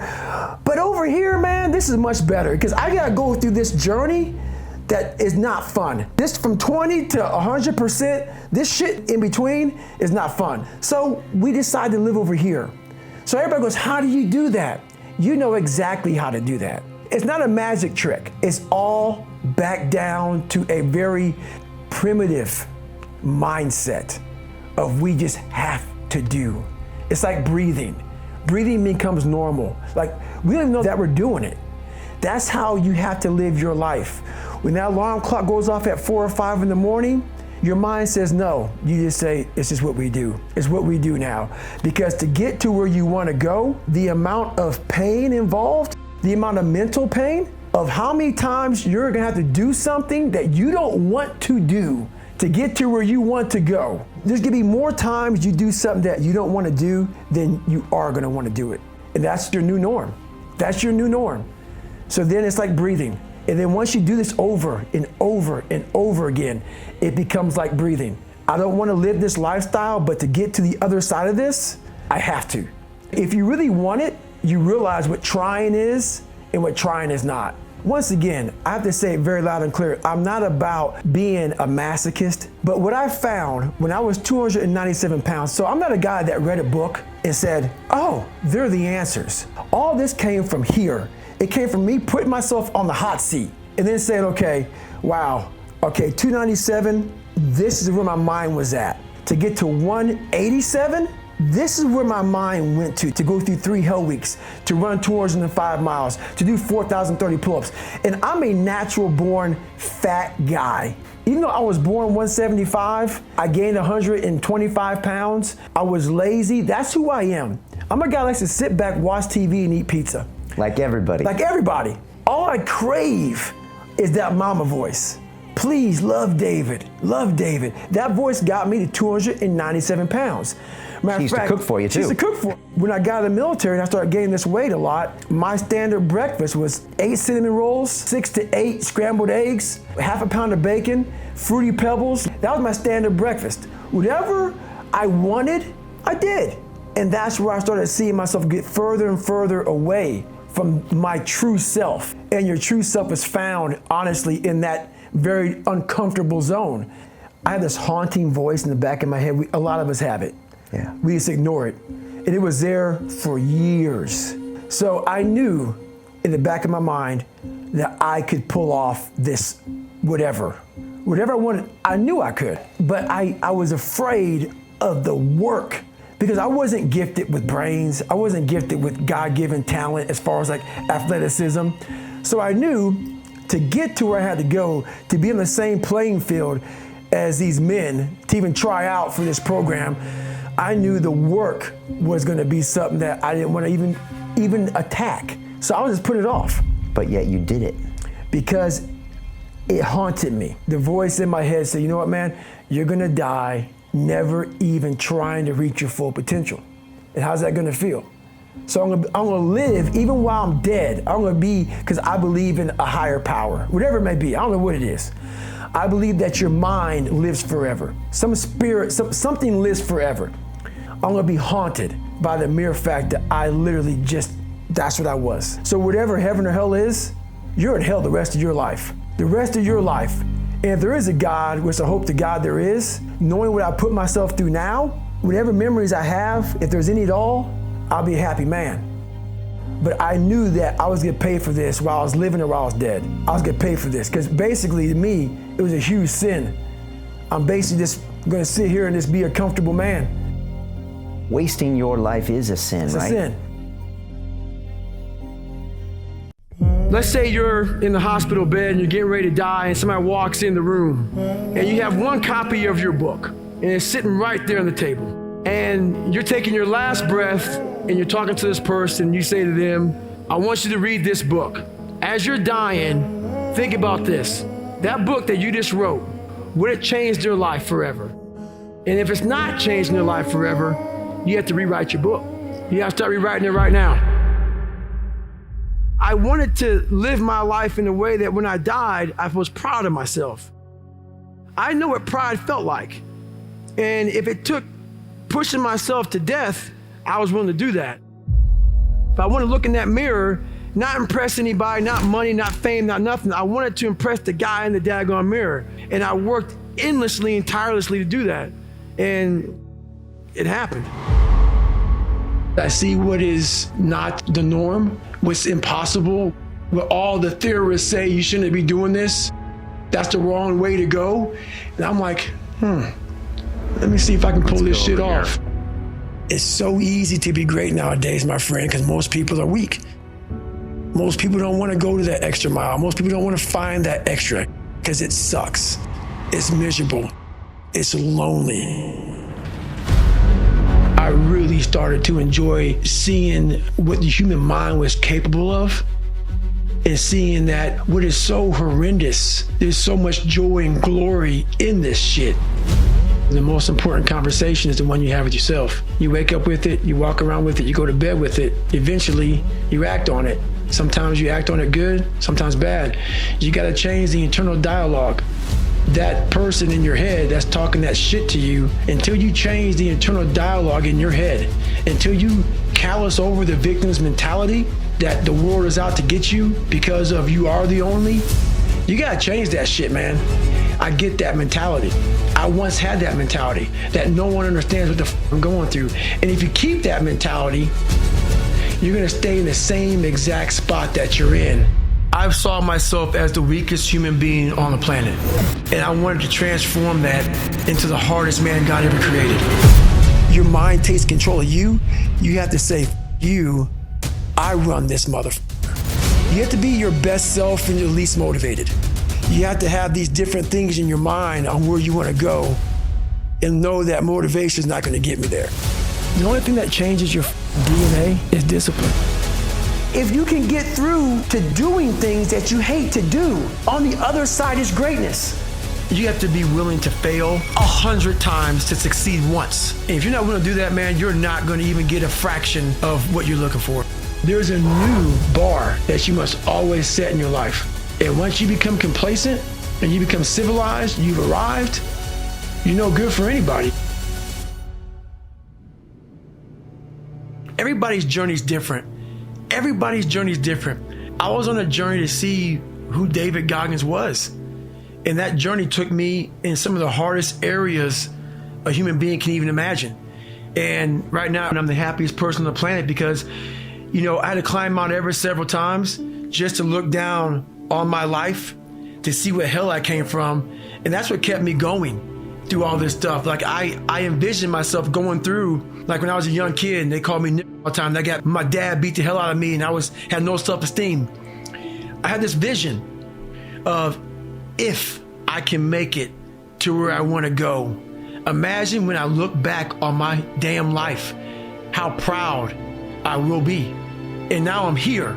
but over here, man, this is much better because I gotta go through this journey that is not fun. This from 20 to 100%, this shit in between is not fun. So we decide to live over here. So everybody goes, how do you do that? You know exactly how to do that. It's not a magic trick. It's all back down to a very primitive mindset of we just have to do. It's like breathing. Breathing becomes normal. Like we don't even know that we're doing it. That's how you have to live your life. When that alarm clock goes off at 4 or 5 in the morning, your mind says no. You just say, it's just what we do. It's what we do now. Because to get to where you want to go, the amount of pain involved, the amount of mental pain of how many times you're going to have to do something that you don't want to do to get to where you want to go. There's going to be more times you do something that you don't want to do than you are going to want to do it. And that's your new norm. That's your new norm. So then it's like breathing. And then once you do this over and over and over again, it becomes like breathing. I don't want to live this lifestyle, but to get to the other side of this, I have to. If you really want it, you realize what trying is and what trying is not. Once again, I have to say it very loud and clear. I'm not about being a masochist, but what I found when I was 297 pounds, so I'm not a guy that read a book and said, oh, they're the answers. All this came from here. It came from me putting myself on the hot seat and then saying, okay, wow, okay, 297, this is where my mind was at. To get to 187, this is where my mind went to go through 3 hell weeks, to run 205 miles, to do 4,030 pull-ups. And I'm a natural born fat guy. Even though I was born 175, I gained 125 pounds. I was lazy. That's who I am. I'm a guy that likes to sit back, watch TV, and eat pizza. Like everybody. Like everybody. All I crave is that mama voice. Please love David, love David. That voice got me to 297 pounds. She used to cook for you too. She used to cook for me. When I got in the military and I started gaining this weight a lot, my standard breakfast was 8 cinnamon rolls, 6 to 8 scrambled eggs, half a pound of bacon, Fruity Pebbles. That was my standard breakfast. Whatever I wanted, I did. And that's where I started seeing myself get further and further away from my true self. And your true self is found, honestly, in that very uncomfortable zone. I have this haunting voice in the back of my head. A lot of us have it. Yeah. We just ignore it. And it was there for years. So I knew in the back of my mind that I could pull off this whatever. Whatever I wanted, I knew I could. But I was afraid of the work because I wasn't gifted with brains. I wasn't gifted with God-given talent as far as like athleticism. So I knew to get to where I had to go, to be on the same playing field as these men, to even try out for this program, I knew the work was gonna be something that I didn't want to even attack. So I was just putting it off. But yet you did it. Because it haunted me. The voice in my head said, you know what, man, you're gonna die never even trying to reach your full potential. And how's that gonna feel? So I'm gonna live even while I'm dead. I'm gonna be, because I believe in a higher power, whatever it may be. I don't know what it is. I believe that your mind lives forever. Some spirit, something lives forever. I'm gonna be haunted by the mere fact that I literally just, that's what I was. So whatever heaven or hell is, you're in hell the rest of your life. The rest of your life. And if there is a God, which I hope to God there is, knowing what I put myself through now, whatever memories I have, if there's any at all, I'll be a happy man. But I knew that I was gonna pay for this while I was living or while I was dead. I was gonna pay for this, because basically to me, it was a huge sin. I'm basically just gonna sit here and just be a comfortable man. Wasting your life is a sin, It's right? a sin. Let's say you're in the hospital bed and you're getting ready to die and somebody walks in the room and you have one copy of your book and it's sitting right there on the table. And you're taking your last breath and you're talking to this person, you say to them, I want you to read this book. As you're dying, think about this. That book that you just wrote, would it change your life forever? And if it's not changing your life forever, you have to rewrite your book. You have to start rewriting it right now. I wanted to live my life in a way that when I died, I was proud of myself. I know what pride felt like. And if it took pushing myself to death, I was willing to do that. If I want to look in that mirror, not impress anybody, not money, not fame, not nothing. I wanted to impress the guy in the daggone mirror. And I worked endlessly and tirelessly to do that. And it happened. I see what is not the norm, what's impossible, what all the theorists say you shouldn't be doing this. That's the wrong way to go. And I'm like, let me see if I can pull this shit off. It's so easy to be great nowadays, my friend, because most people are weak. Most people don't want to go to that extra mile. Most people don't want to find that extra because it sucks. It's miserable. It's lonely. I really started to enjoy seeing what the human mind was capable of and seeing that what is so horrendous, there's so much joy and glory in this shit. The most important conversation is the one you have with yourself. You wake up with it, you walk around with it, you go to bed with it. Eventually, you act on it. Sometimes you act on it good, sometimes bad. You gotta change the internal dialogue. That person in your head that's talking that shit to you, until you change the internal dialogue in your head, until you callous over the victim's mentality that the world is out to get you because of you are the only, you gotta change that shit, man. I get that mentality. I once had that mentality that no one understands what the f I'm going through. And if you keep that mentality, you're gonna stay in the same exact spot that you're in. I saw myself as the weakest human being on the planet. And I wanted to transform that into the hardest man God ever created. Your mind takes control of you. You have to say, you, I run this motherfucker. You have to be your best self and your least motivated. You have to have these different things in your mind on where you want to go and know that motivation is not going to get me there. The only thing that changes your DNA is discipline. If you can get through to doing things that you hate to do, on the other side is greatness. You have to be willing to fail 100 times to succeed once. And if you're not willing to do that, man, you're not going to even get a fraction of what you're looking for. There's a new bar that you must always set in your life. And once you become complacent and you become civilized, you've arrived, you're no good for anybody. Everybody's journey is different. Everybody's journey is different. I was on a journey to see who David Goggins was. And that journey took me in some of the hardest areas a human being can even imagine. And right now, I'm the happiest person on the planet because, you know, I had to climb Mount Everest several times just to look down on my life to see what hell I came from. And that's what kept me going through all this stuff. Like I envisioned myself going through, like when I was a young kid and they called me all the time. I got my dad beat the hell out of me and I had no self-esteem. I had this vision of if I can make it to where I want to go. Imagine when I look back on my damn life, how proud I will be. And now I'm here.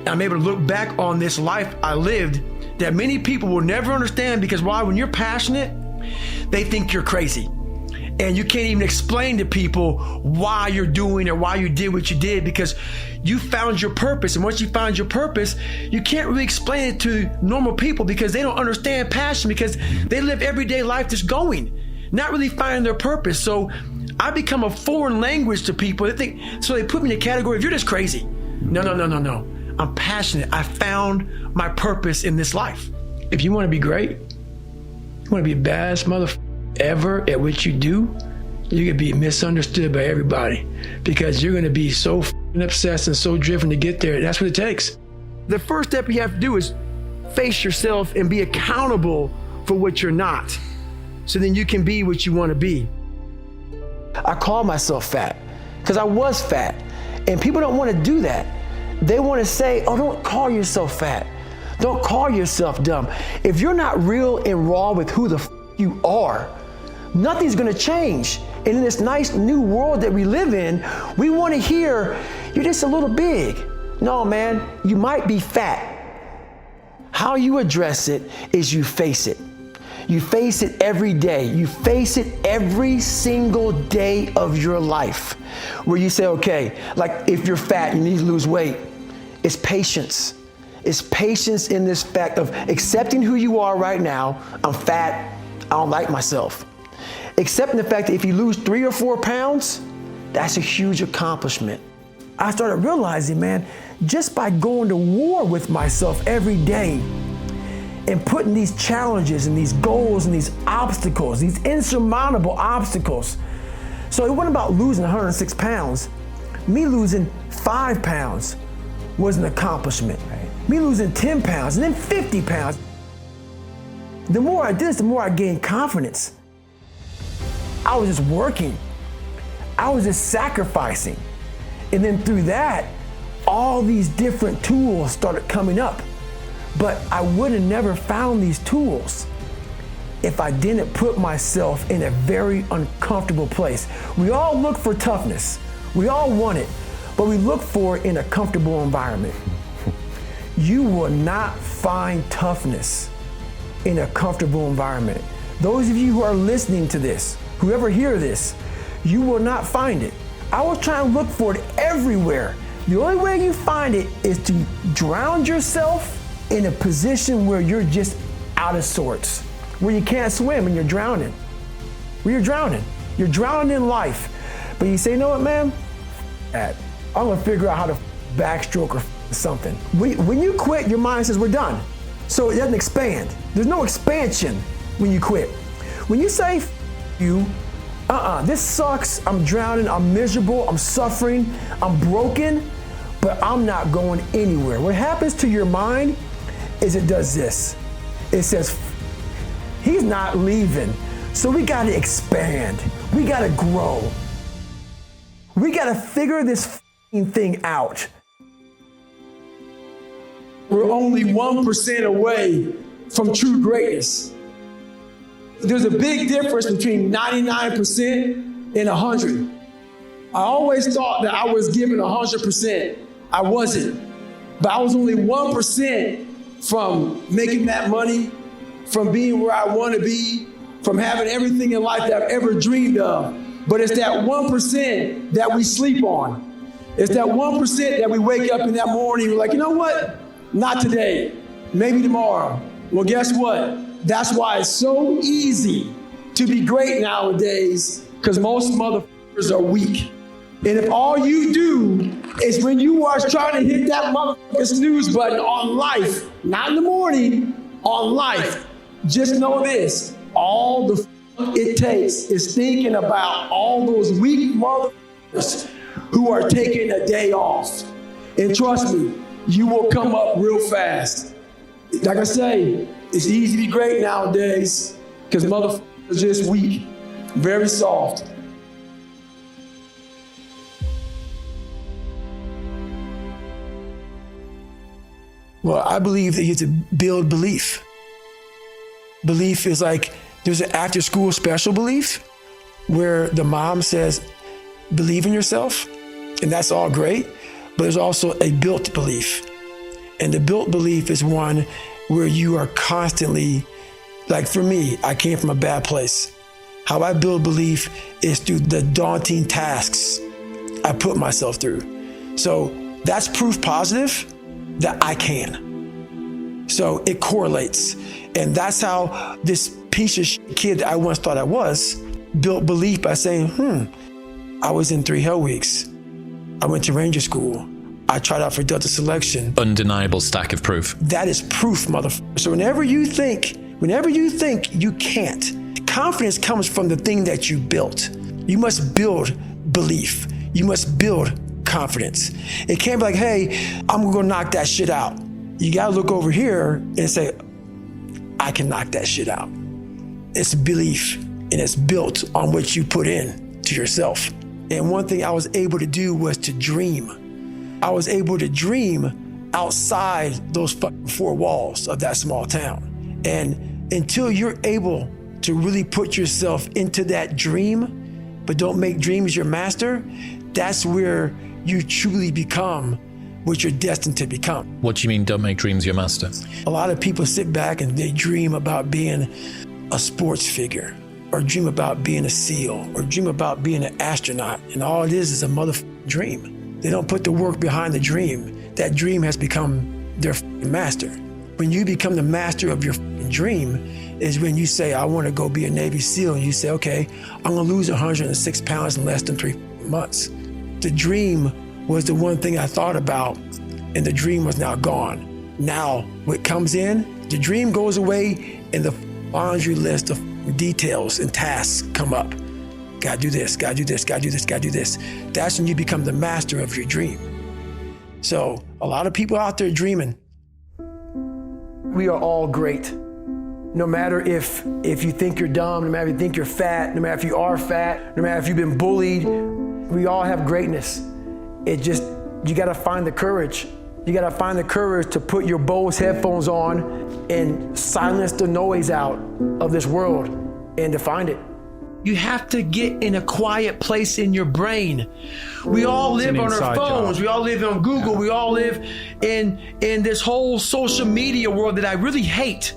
I'm able to look back on this life I lived that many people will never understand because why? When you're passionate, they think you're crazy. And you can't even explain to people why you're doing or why you did what you did because you found your purpose. And once you found your purpose, you can't really explain it to normal people because they don't understand passion because they live everyday life just going, not really finding their purpose. So I become a foreign language to people. So they put me in a category of you're just crazy. No. I'm passionate. I found my purpose in this life. If you want to be great, you want to be the baddest motherfucker ever at what you do, you're going to be misunderstood by everybody because you're going to be so obsessed and so driven to get there. That's what it takes. The first step you have to do is face yourself and be accountable for what you're not. So then you can be what you want to be. I call myself fat because I was fat. And people don't want to do that. They want to say, oh, don't call yourself fat. Don't call yourself dumb. If you're not real and raw with who the you are, nothing's going to change. And in this nice new world that we live in, we want to hear, you're just a little big. No, man, you might be fat. How you address it is you face it. You face it every day. You face it every single day of your life where you say, okay, like if you're fat, you need to lose weight. It's patience. It's patience in this fact of accepting who you are right now. I'm fat. I don't like myself. Accepting the fact that if you lose 3 or 4 pounds, that's a huge accomplishment. I started realizing, man, just by going to war with myself every day and putting these challenges and these goals and these obstacles, these insurmountable obstacles. So it wasn't about losing 106 pounds. Me losing 5 pounds was an accomplishment. Right? Me losing 10 pounds and then 50 pounds. The more I did this, the more I gained confidence. I was just working. I was just sacrificing. And then through that, all these different tools started coming up. But I would have never found these tools if I didn't put myself in a very uncomfortable place. We all look for toughness. We all want it, but we look for it in a comfortable environment. You will not find toughness in a comfortable environment. Those of you who are listening to this, whoever hear this, you will not find it. I was trying to look for it everywhere. The only way you find it is to drown yourself in a position where you're just out of sorts, where you can't swim and you're drowning. Where you're drowning. You're drowning in life. But you say, you know what, man? I'm gonna figure out how to backstroke or something. When you quit, your mind says, we're done. So it doesn't expand. There's no expansion when you quit. When you say, you, this sucks, I'm drowning, I'm miserable, I'm suffering, I'm broken, but I'm not going anywhere. What happens to your mind is it does this. It says, he's not leaving. So we gotta expand. We gotta grow. We gotta figure this thing out. We're only 1% away from true greatness. There's a big difference between 99% and 100. I always thought that I was given 100%. I wasn't. But I was only 1% from making that money, from being where I want to be, from having everything in life that I've ever dreamed of. But it's that 1% that we sleep on. It's that 1% that we wake up in that morning, we're like, you know what? Not today, maybe tomorrow. Well, guess what? That's why it's so easy to be great nowadays, because most motherfuckers are weak. And if all you do is when you are trying to hit that motherfucking snooze button on life, not in the morning, on life, just know this, all the it takes is thinking about all those weak motherfuckers who are taking a day off. And trust me, you will come up real fast. Like I say, it's easy to be great nowadays because motherfuckers are just weak, very soft. Well, I believe that you have to build belief. Belief is like, there's an after school special belief where the mom says, believe in yourself, and that's all great, but there's also a built belief. And the built belief is one where you are constantly, like for me, I came from a bad place. How I build belief is through the daunting tasks I put myself through. So that's proof positive that I can. So it correlates. And that's how this piece of shit kid that I once thought I was built belief by saying, I was in 3 Hell Weeks. I went to Ranger School. I tried out for Delta Selection. Undeniable stack of proof. That is proof, motherfucker. So whenever you think you can't, confidence comes from the thing that you built. You must build belief. You must build confidence. It can't be like, hey, I'm gonna knock that shit out. You gotta look over here and say, I can knock that shit out. It's belief, and it's built on what you put in to yourself. And one thing I was able to do was to dream. I was able to dream outside those fucking 4 walls of that small town. And until you're able to really put yourself into that dream, but don't make dreams your master, that's where you truly become what you're destined to become. What do you mean, don't make dreams your master? A lot of people sit back and they dream about being a sports figure, or dream about being a SEAL, or dream about being an astronaut, and all it is a motherfucking dream. They don't put the work behind the dream. That dream has become their master. When you become the master of your dream is when you say, I want to go be a Navy SEAL, and you say, okay, I'm going to lose 106 pounds in less than 3 months. The dream was the one thing I thought about, and the dream was now gone. Now, what comes in, the dream goes away, and the laundry list of details and tasks come up. Gotta do this, gotta do this, gotta do this, gotta do this. That's when you become the master of your dream. So, a lot of people out there dreaming. We are all great. No matter if you think you're dumb, no matter if you think you're fat, no matter if you are fat, no matter if you've been bullied, we all have greatness. It just, you gotta find the courage. You gotta find the courage to put your Bose headphones on and silence the noise out of this world and to find it. You have to get in a quiet place in your brain. We all live on our phones. We all live on Google. We all live in this whole social media world that I really hate.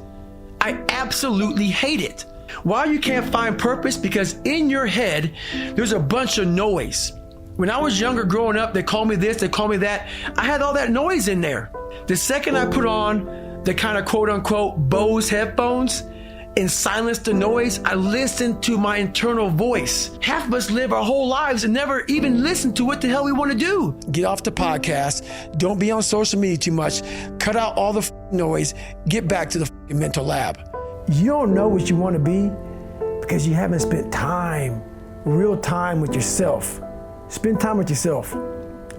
I absolutely hate it. Why you can't find purpose? Because in your head, there's a bunch of noise. When I was younger growing up, they called me this, they called me that. I had all that noise in there. The second I put on the kind of quote unquote Bose headphones and silence the noise, I listened to my internal voice. Half of us live our whole lives and never even listen to what the hell we want to do. Get off the podcast. Don't be on social media too much. Cut out all the noise. Get back to the mental lab. You don't know what you want to be because you haven't spent time, real time with yourself. Spend time with yourself.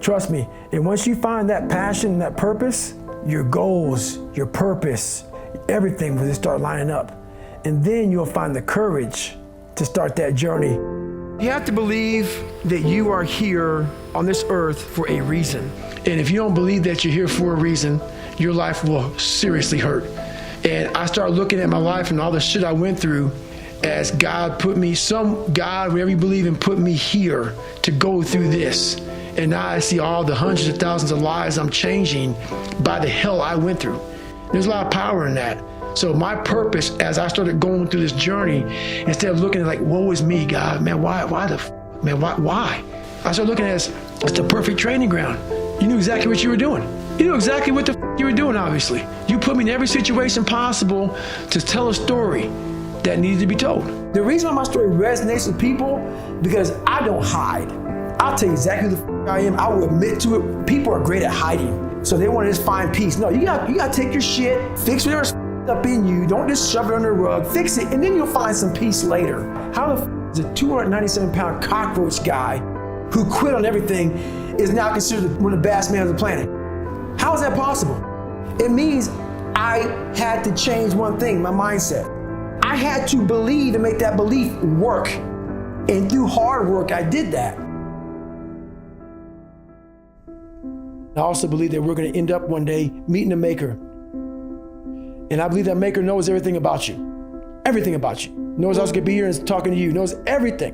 Trust me. And once you find that passion and that purpose, your goals, your purpose, everything will just start lining up. And then you'll find the courage to start that journey. You have to believe that you are here on this earth for a reason. And if you don't believe that you're here for a reason, your life will seriously hurt. And I start looking at my life and all the shit I went through as God put me, some God, whatever you believe in, put me here to go through this. And now I see all the hundreds of thousands of lives I'm changing by the hell I went through. There's a lot of power in that. So my purpose, as I started going through this journey, instead of looking at like, woe is me, God, man, why? I started looking at it as it's the perfect training ground. You knew exactly what you were doing. You knew exactly what the you were doing, obviously. You put me in every situation possible to tell a story that needed to be told. The reason why my story resonates with people, because I don't hide. I'll tell you exactly who the I am. I will admit to it. People are great at hiding. So they want to just find peace. No, you got to take your shit, fix whatever's up in you. Don't just shove it under the rug. Fix it, and then you'll find some peace later. How the is a 297-pound cockroach guy who quit on everything is now considered one of the best men on the planet? How is that possible? It means I had to change one thing, my mindset. I had to believe and make that belief work. And through hard work, I did that. I also believe that we're going to end up one day meeting the Maker. And I believe that Maker knows everything about you. Everything about you. Knows I was going to be here and talking to you. Knows everything.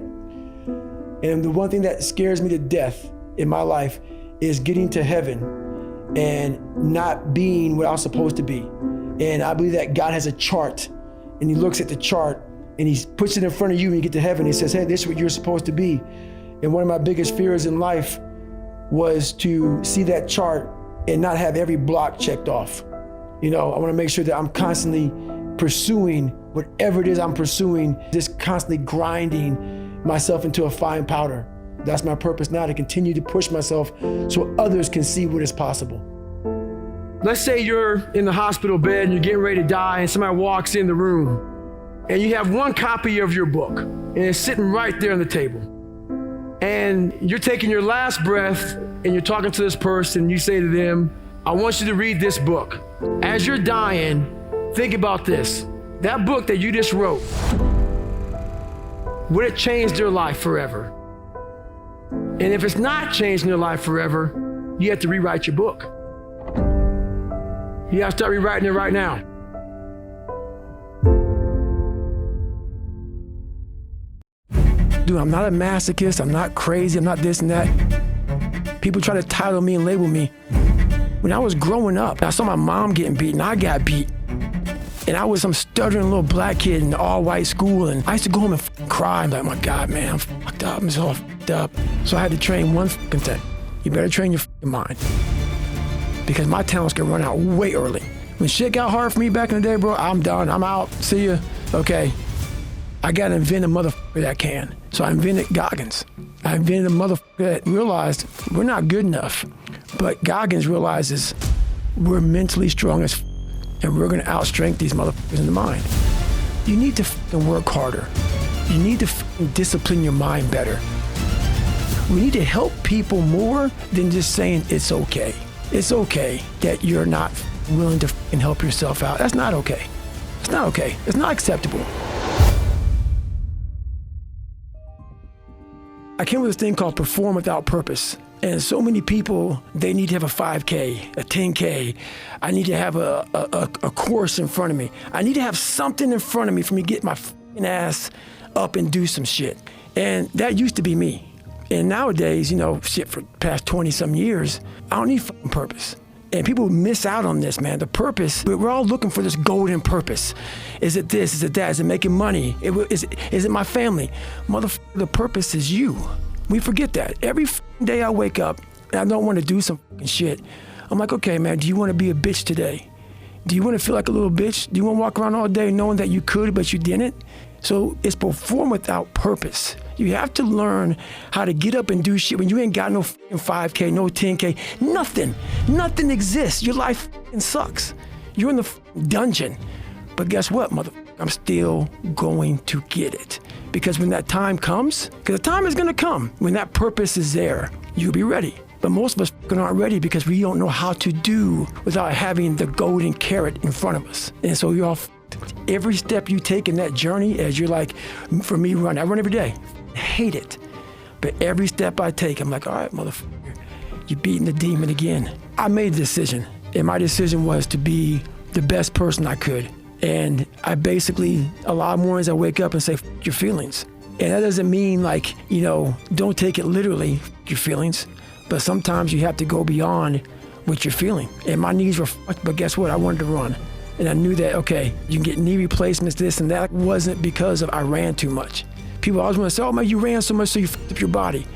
And the one thing that scares me to death in my life is getting to heaven and not being what I was supposed to be. And I believe that God has a chart, and he looks at the chart and he puts it in front of you when you get to heaven. He says, hey, this is what you're supposed to be. And one of my biggest fears in life was to see that chart and not have every block checked off. You know, I want to make sure that I'm constantly pursuing whatever it is I'm pursuing, just constantly grinding myself into a fine powder. That's my purpose now, to continue to push myself so others can see what is possible. Let's say you're in the hospital bed and you're getting ready to die, and somebody walks in the room and you have one copy of your book and it's sitting right there on the table. And you're taking your last breath and you're talking to this person. You say to them, I want you to read this book. As you're dying, think about this. That book that you just wrote, would it change their life forever? And if it's not changing their life forever, you have to rewrite your book. You have to start rewriting it right now. Dude, I'm not a masochist. I'm not crazy. I'm not this and that. People try to title me and label me. When I was growing up, I saw my mom getting beat and I got beat. And I was some stuttering little black kid in an all-white school, and I used to go home and cry. I'm like, oh my God, man, I'm fucked up. I'm so fucked up. So I had to train one thing. You better train your mind. Because my talents can run out way early. When shit got hard for me back in the day, bro, I'm done. I'm out. See ya. Okay. I got to invent a motherfucker that can. So I invented Goggins. I invented a motherfucker that realized we're not good enough. But Goggins realizes we're mentally strong as and we're going to outstrength these motherfuckers in the mind. You need to work harder. You need to discipline your mind better. We need to help people more than just saying it's okay. It's okay that you're not willing to help yourself out. That's not okay. It's not okay. It's not acceptable. I came with this thing called perform without purpose. And so many people, they need to have a 5K, a 10K. I need to have a course in front of me. I need to have something in front of me for me to get my ass up and do some shit. And that used to be me. And nowadays, you know, shit, for the past 20-some years, I don't need fucking purpose. And people miss out on this, man. The purpose, we're all looking for this golden purpose. Is it this? Is it that? Is it making money? Is it my family? Motherfucker, the purpose is you. We forget that. Every day I wake up and I don't want to do some fucking shit. I'm like, okay, man, do you want to be a bitch today? Do you want to feel like a little bitch? Do you want to walk around all day knowing that you could, but you didn't? So it's perform without purpose. You have to learn how to get up and do shit when you ain't got no fucking 5K, no 10K, nothing. Nothing exists. Your life fucking sucks. You're in the dungeon. But guess what, motherfucker? I'm still going to get it. Because when that time comes, because the time is going to come, when that purpose is there, you'll be ready. But most of us aren't ready because we don't know how to do without having the golden carrot in front of us. And so you're all every step you take in that journey, as you're like, for me, I run every day. I hate it. But every step I take, I'm like, all right, motherfucker, you're beating the demon again. I made a decision, and my decision was to be the best person I could. And I basically, a lot of mornings I wake up and say, f your feelings. And that doesn't mean like, you know, don't take it literally, f your feelings. But sometimes you have to go beyond what you're feeling. And my knees were fucked, but guess what? I wanted to run. And I knew that, okay, you can get knee replacements, this and that. It wasn't because of I ran too much. People always want to say, oh man, you ran so much so you fucked up your body.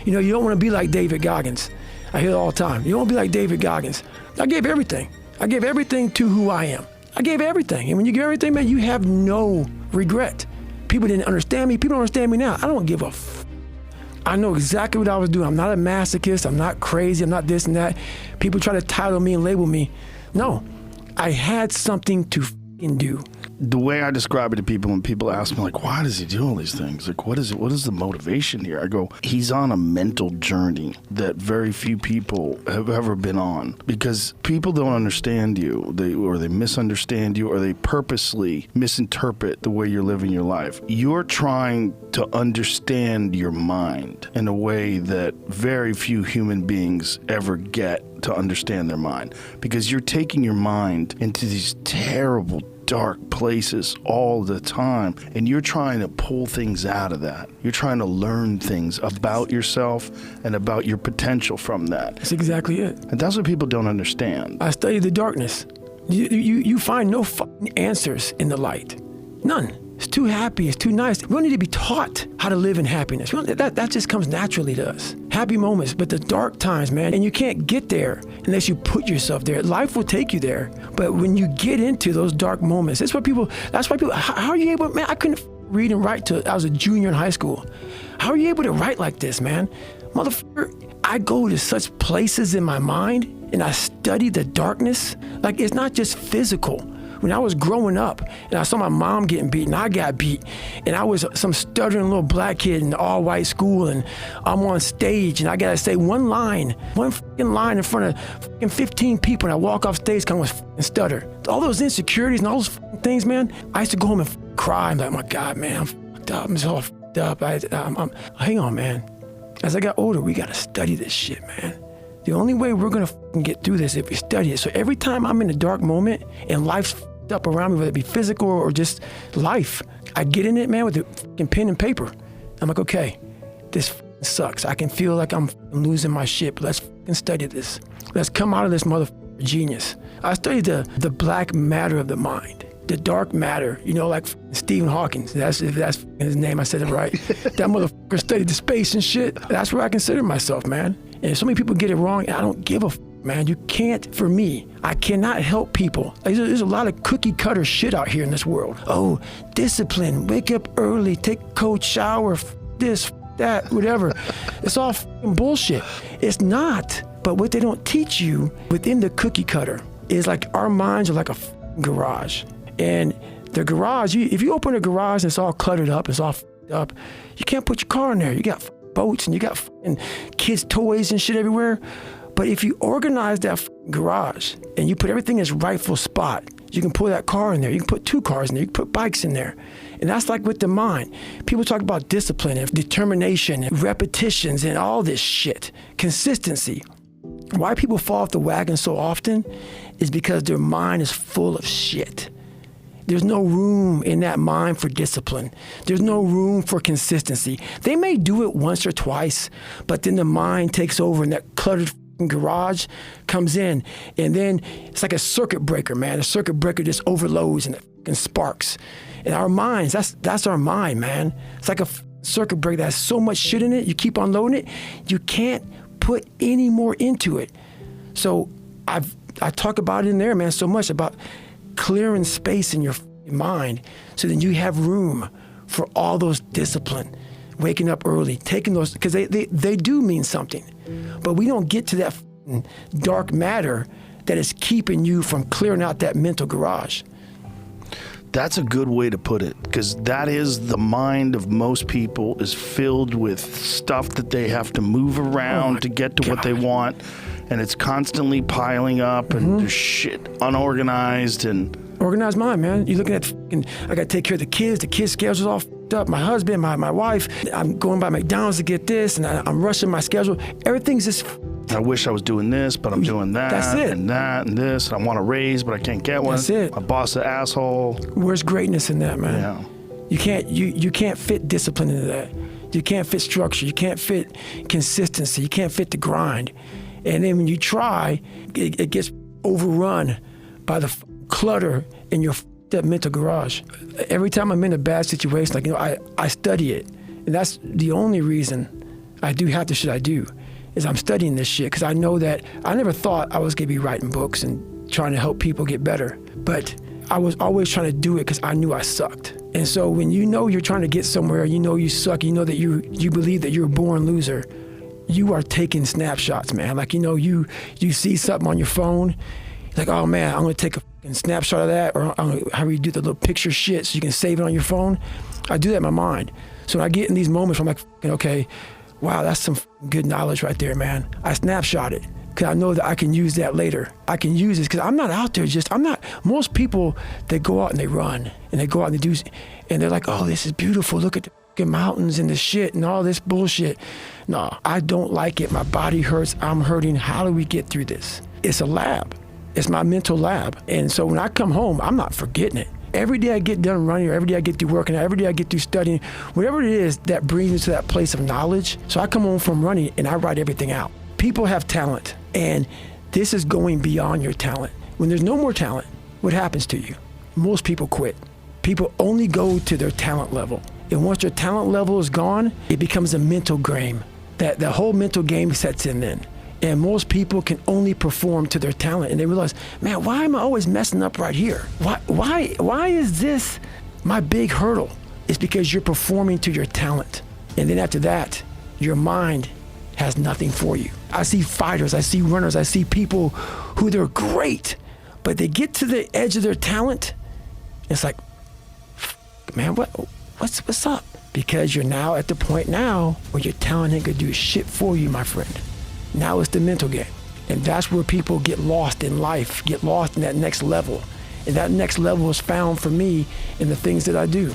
You know, you don't want to be like David Goggins. I hear it all the time. You don't want to be like David Goggins. I gave everything. I gave everything to who I am. I gave everything. And when you give everything, man, you have no regret. People didn't understand me. People don't understand me now. I don't give a f. I know exactly what I was doing. I'm not a masochist. I'm not crazy. I'm not this and that. People try to title me and label me. No, I had something to fucking do. The way I describe it to people when people ask me, like, why does he do all these things? Like, what is it? What is the motivation here? I go, he's on a mental journey that very few people have ever been on, because people don't understand you, or they misunderstand you, or they purposely misinterpret the way you're living your life. You're trying to understand your mind in a way that very few human beings ever get to understand their mind, because you're taking your mind into these terrible, dark places all the time, and you're trying to pull things out of that. You're trying to learn things about yourself and about your potential from that. That's exactly it. And that's what people don't understand. I study the darkness. You find no fucking answers in the light. None. It's too happy. It's too nice. We don't need to be taught how to live in happiness. That just comes naturally to us. Happy moments, but the dark times, man, and you can't get there unless you put yourself there. Life will take you there, but when you get into those dark moments, that's why people, how are you able, man, I couldn't read and write till I was a junior in high school. How are you able to write like this, man? Motherfucker, I go to such places in my mind and I study the darkness. Like, it's not just physical. When I was growing up and I saw my mom getting beaten, I got beat, and I was some stuttering little black kid in an all-white school, and I'm on stage and I gotta say one fucking line in front of fucking 15 people, and I walk off stage kind of fucking stutter. All those insecurities and all those fucking things, man, I used to go home and cry. I'm like, my God, man, I'm fucked up. I'm so fucked up. Hang on, man. As I got older, we gotta study this shit, man. The only way we're gonna fucking get through this is if we study it. So every time I'm in a dark moment and life's up around me, whether it be physical or just life, I get in it, man, with a fucking pen and paper. I'm like, okay, this sucks. I can feel like I'm losing my shit, but let's fucking study this. Let's come out of this motherfucking genius. I studied the black matter of the mind, the dark matter, you know, like Stephen Hawking. If that's his name, I said it right. That motherfucker studied the space and shit. That's where I consider myself, man. And so many people get it wrong, and I don't give a fuck. man. You can't, for me, I cannot help people. There's a lot of cookie cutter shit out here in this world. Oh, discipline, wake up early, take a cold shower, this, that, whatever. It's all bullshit. It's not. But what they don't teach you within the cookie cutter is like our minds are like a garage. And the garage, if you open a garage and it's all cluttered up, it's all up, you can't put your car in there. You got boats and you got kids' toys and shit everywhere. But if you organize that garage and you put everything in its rightful spot, you can put that car in there. You can put 2 cars in there. You can put bikes in there. And that's like with the mind. People talk about discipline and determination and repetitions and all this shit. Consistency. Why people fall off the wagon so often is because their mind is full of shit. There's no room in that mind for discipline. There's no room for consistency. They may do it once or twice, but then the mind takes over and that cluttered garage comes in, and then it's like a circuit breaker, man. A circuit breaker just overloads and sparks. And our minds, that's our mind, man. It's like a circuit breaker that has so much shit in it, you keep on loading it, you can't put any more into it. So I talk about it in there, man, so much about clearing space in your mind so then you have room for all those discipline, waking up early, taking those, because they do mean something. But we don't get to that dark matter that is keeping you from clearing out that mental garage. That's a good way to put it, because that is the mind of most people, is filled with stuff that they have to move around to get to what they want, and it's constantly piling up, and there's shit unorganized. And organized mind, man. You're looking at I gotta take care of the kids schedule's all up, my husband, my wife, I'm going by McDonald's to get this, and I'm rushing my schedule. Everything's just I wish I was doing this, but I'm doing that. That's it. And that and this, and I want a raise, but I can't get one. That's it. My boss is an asshole. Where's greatness in that, man? Yeah. You can't fit discipline into that. You can't fit structure. You can't fit consistency. You can't fit the grind. And then when you try, it gets overrun by the clutter in your that mental garage. Every time I'm in a bad situation, like, I study it. And that's the only reason I do half the shit I do, is I'm studying this shit, because I know that I never thought I was gonna be writing books and trying to help people get better. But I was always trying to do it because I knew I sucked. And so when you know you're trying to get somewhere, you know you suck, you know that you believe that you're a born loser, you are taking snapshots, man. Like, you see something on your phone, like, oh man, I'm gonna take a snapshot of that, or how you do the little picture shit so you can save it on your phone. I do that in my mind. So when I get in these moments, I'm like, okay, wow, that's some good knowledge right there, man. I snapshot it because I know that I can use that later. I can use this because I'm not out there most people, they go out and they run and they go out and they do, and they're like, oh, this is beautiful. Look at the mountains and the shit and all this bullshit. No, I don't like it. My body hurts. I'm hurting. How do we get through this? It's a lab. It's my mental lab. And so when I come home, I'm not forgetting it. Every day I get done running, or every day I get through working, every day I get through studying, whatever it is that brings me to that place of knowledge. So I come home from running and I write everything out. People have talent, and this is going beyond your talent. When there's no more talent, what happens to you? Most people quit. People only go to their talent level. And once their talent level is gone, it becomes a mental game. That the whole mental game sets in then. And most people can only perform to their talent, and they realize, man, why am I always messing up right here? Why is this my big hurdle? It's because you're performing to your talent. And then after that, your mind has nothing for you. I see fighters, I see runners, I see people who they're great, but they get to the edge of their talent, and it's like, man, what's up? Because you're now at the point now where your talent ain't gonna do shit for you, my friend. Now it's the mental game. And that's where people get lost in life, get lost in that next level. And that next level is found for me in the things that I do.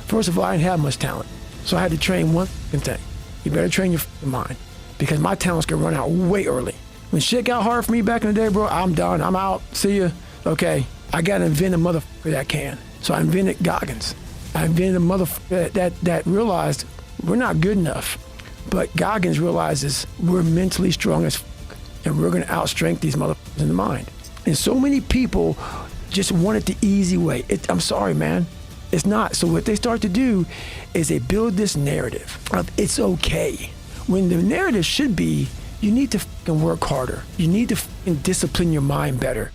First of all, I didn't have much talent. So I had to train one thing. You better train your mind, because my talents can run out way early. When shit got hard for me back in the day, bro, I'm done, I'm out, see ya. Okay, I gotta invent a motherfucker that can. So I invented Goggins. I invented a motherfucker that realized we're not good enough. But Goggins realizes we're mentally strong as and we're gonna outstrength these motherfuckers in the mind. And so many people just want it the easy way. I'm sorry, man. It's not. So what they start to do is they build this narrative of it's okay. When the narrative should be, You need to fucking work harder. You need to fucking discipline your mind better.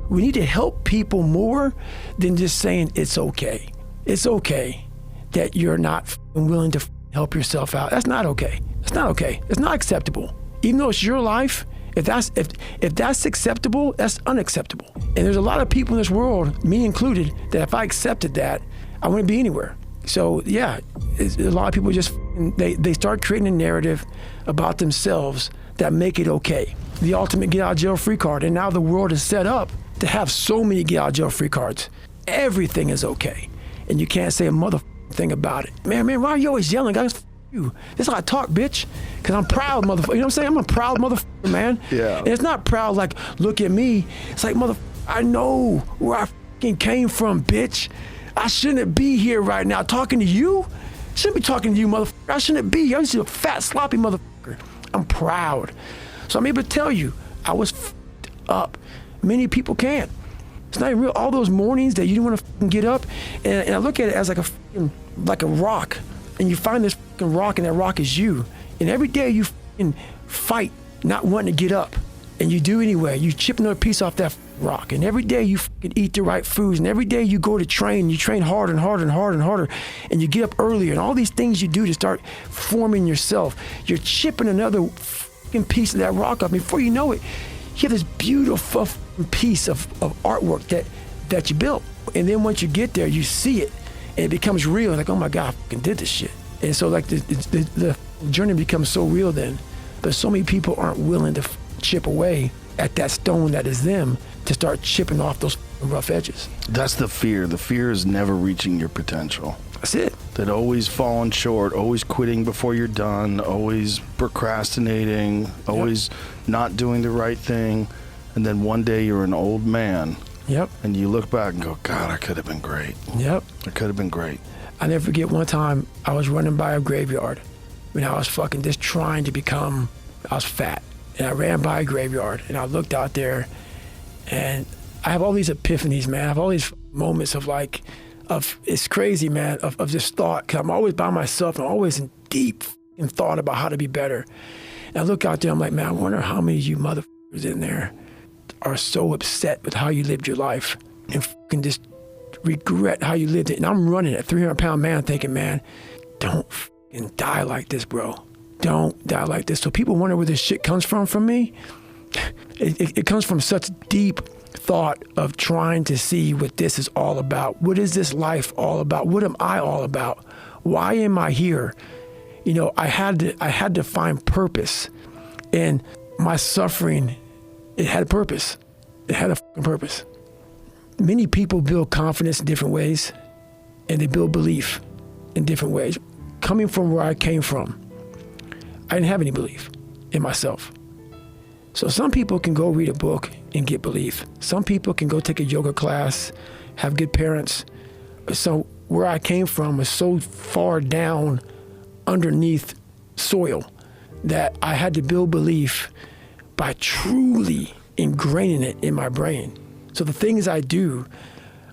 We need to help people more than just saying it's okay. It's okay that you're not fucking willing to help yourself out. That's not okay. It's not okay. It's not acceptable. Even though it's your life, if that's acceptable, that's unacceptable. And there's a lot of people in this world, me included, that if I accepted that, I wouldn't be anywhere. So yeah, a lot of people just, they start creating a narrative about themselves that make it okay. The ultimate get out of jail free card. And now the world is set up to have so many get out of jail free cards. Everything is okay. And you can't say a thing about it. Man, why are you always yelling, guys? You. This is how I talk, bitch. Cause I'm proud, motherfucker. You know what I'm saying? I'm a proud motherfucker, man. Yeah. And it's not proud like, look at me. It's like, I know where I fucking came from, bitch. I shouldn't be here right now talking to you. Shouldn't be talking to you, motherfucker. I shouldn't be here. I'm just a fat, sloppy motherfucker. I'm proud. So I'm able to tell you, I was fucked up. Many people can't. It's not even real. All those mornings that you didn't want to fucking get up, and I look at it as like a rock, and you find this fucking rock, and that rock is you. And every day you fucking fight not wanting to get up, and you do anyway. You chip another piece off that rock, and every day you fucking eat the right foods, and every day you go to train, you train harder and harder and harder and harder, and you get up earlier, and all these things you do to start forming yourself. You're chipping another fucking piece of that rock up. Before you know it, you have this beautiful piece of artwork that you built. And then once you get there, you see it, and it becomes real. Like, oh my God, I fucking did this shit. And so like the journey becomes so real then. But so many people aren't willing to chip away at that stone that is them, to start chipping off those rough edges. That's the fear. The fear is never reaching your potential. That's it. That always falling short, always quitting before you're done, always procrastinating, always not doing the right thing. And then one day you're an old man. Yep. And you look back and go, God, I could have been great. Yep. I could have been great. I never forget one time I was running by a graveyard when I was fucking just trying to become, I was fat. And I ran by a graveyard and I looked out there, and I have all these epiphanies, man. I have all these moments of like, it's crazy, man, of just thought. Cause I'm always by myself. I'm always in deep thought about how to be better. And I look out there, I'm like, man, I wonder how many of you motherfuckers in there are so upset with how you lived your life and fucking just regret how you lived it. And I'm running at 300-pound man thinking, man, don't fucking die like this, bro. Don't die like this. So people wonder where this shit comes from me. It comes from such deep thought of trying to see what this is all about. What is this life all about? What am I all about? Why am I here? You know, I had to find purpose. And my suffering, it had a purpose. It had a fucking purpose. Many people build confidence in different ways, and they build belief in different ways. Coming from where I came from, I didn't have any belief in myself. So some people can go read a book and get belief. Some people can go take a yoga class, have good parents. So where I came from was so far down underneath soil that I had to build belief by truly ingraining it in my brain. So the things I do,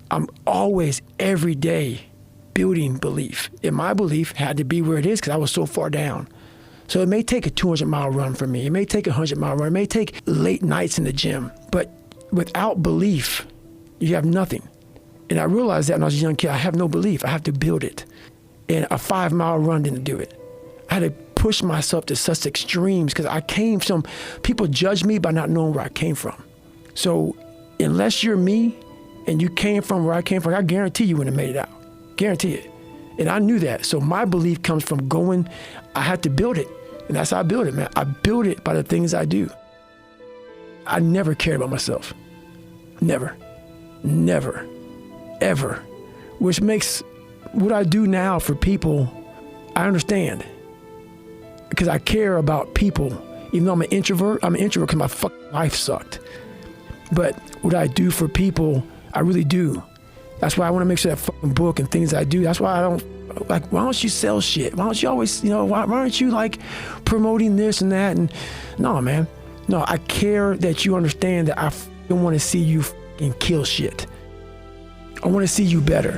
I'm always, every day, building belief. And my belief had to be where it is because I was so far down. So it may take a 200-mile run for me. It may take a 100-mile run. It may take late nights in the gym. But without belief, you have nothing. And I realized that when I was a young kid, I have no belief. I have to build it. And a 5-mile run didn't do it. I had to push myself to such extremes because I came from, people judge me by not knowing where I came from. So unless you're me and you came from where I came from, I guarantee you wouldn't have made it out. Guarantee it. And I knew that. So my belief comes from going, I had to build it. And that's how I build it, man. I build it by the things I do. I never cared about myself. Never. Never. Ever. Which makes what I do now for people, I understand. Because I care about people. Even though I'm an introvert because my fucking life sucked. But what I do for people, I really do. That's why I want to make sure that fucking book and things I do, that's why I don't, like, why don't you sell shit? Why don't you always, you know, why aren't you like promoting this and that? And no, man. No, I care that you understand that I fucking want to see you fucking kill shit. I want to see you better.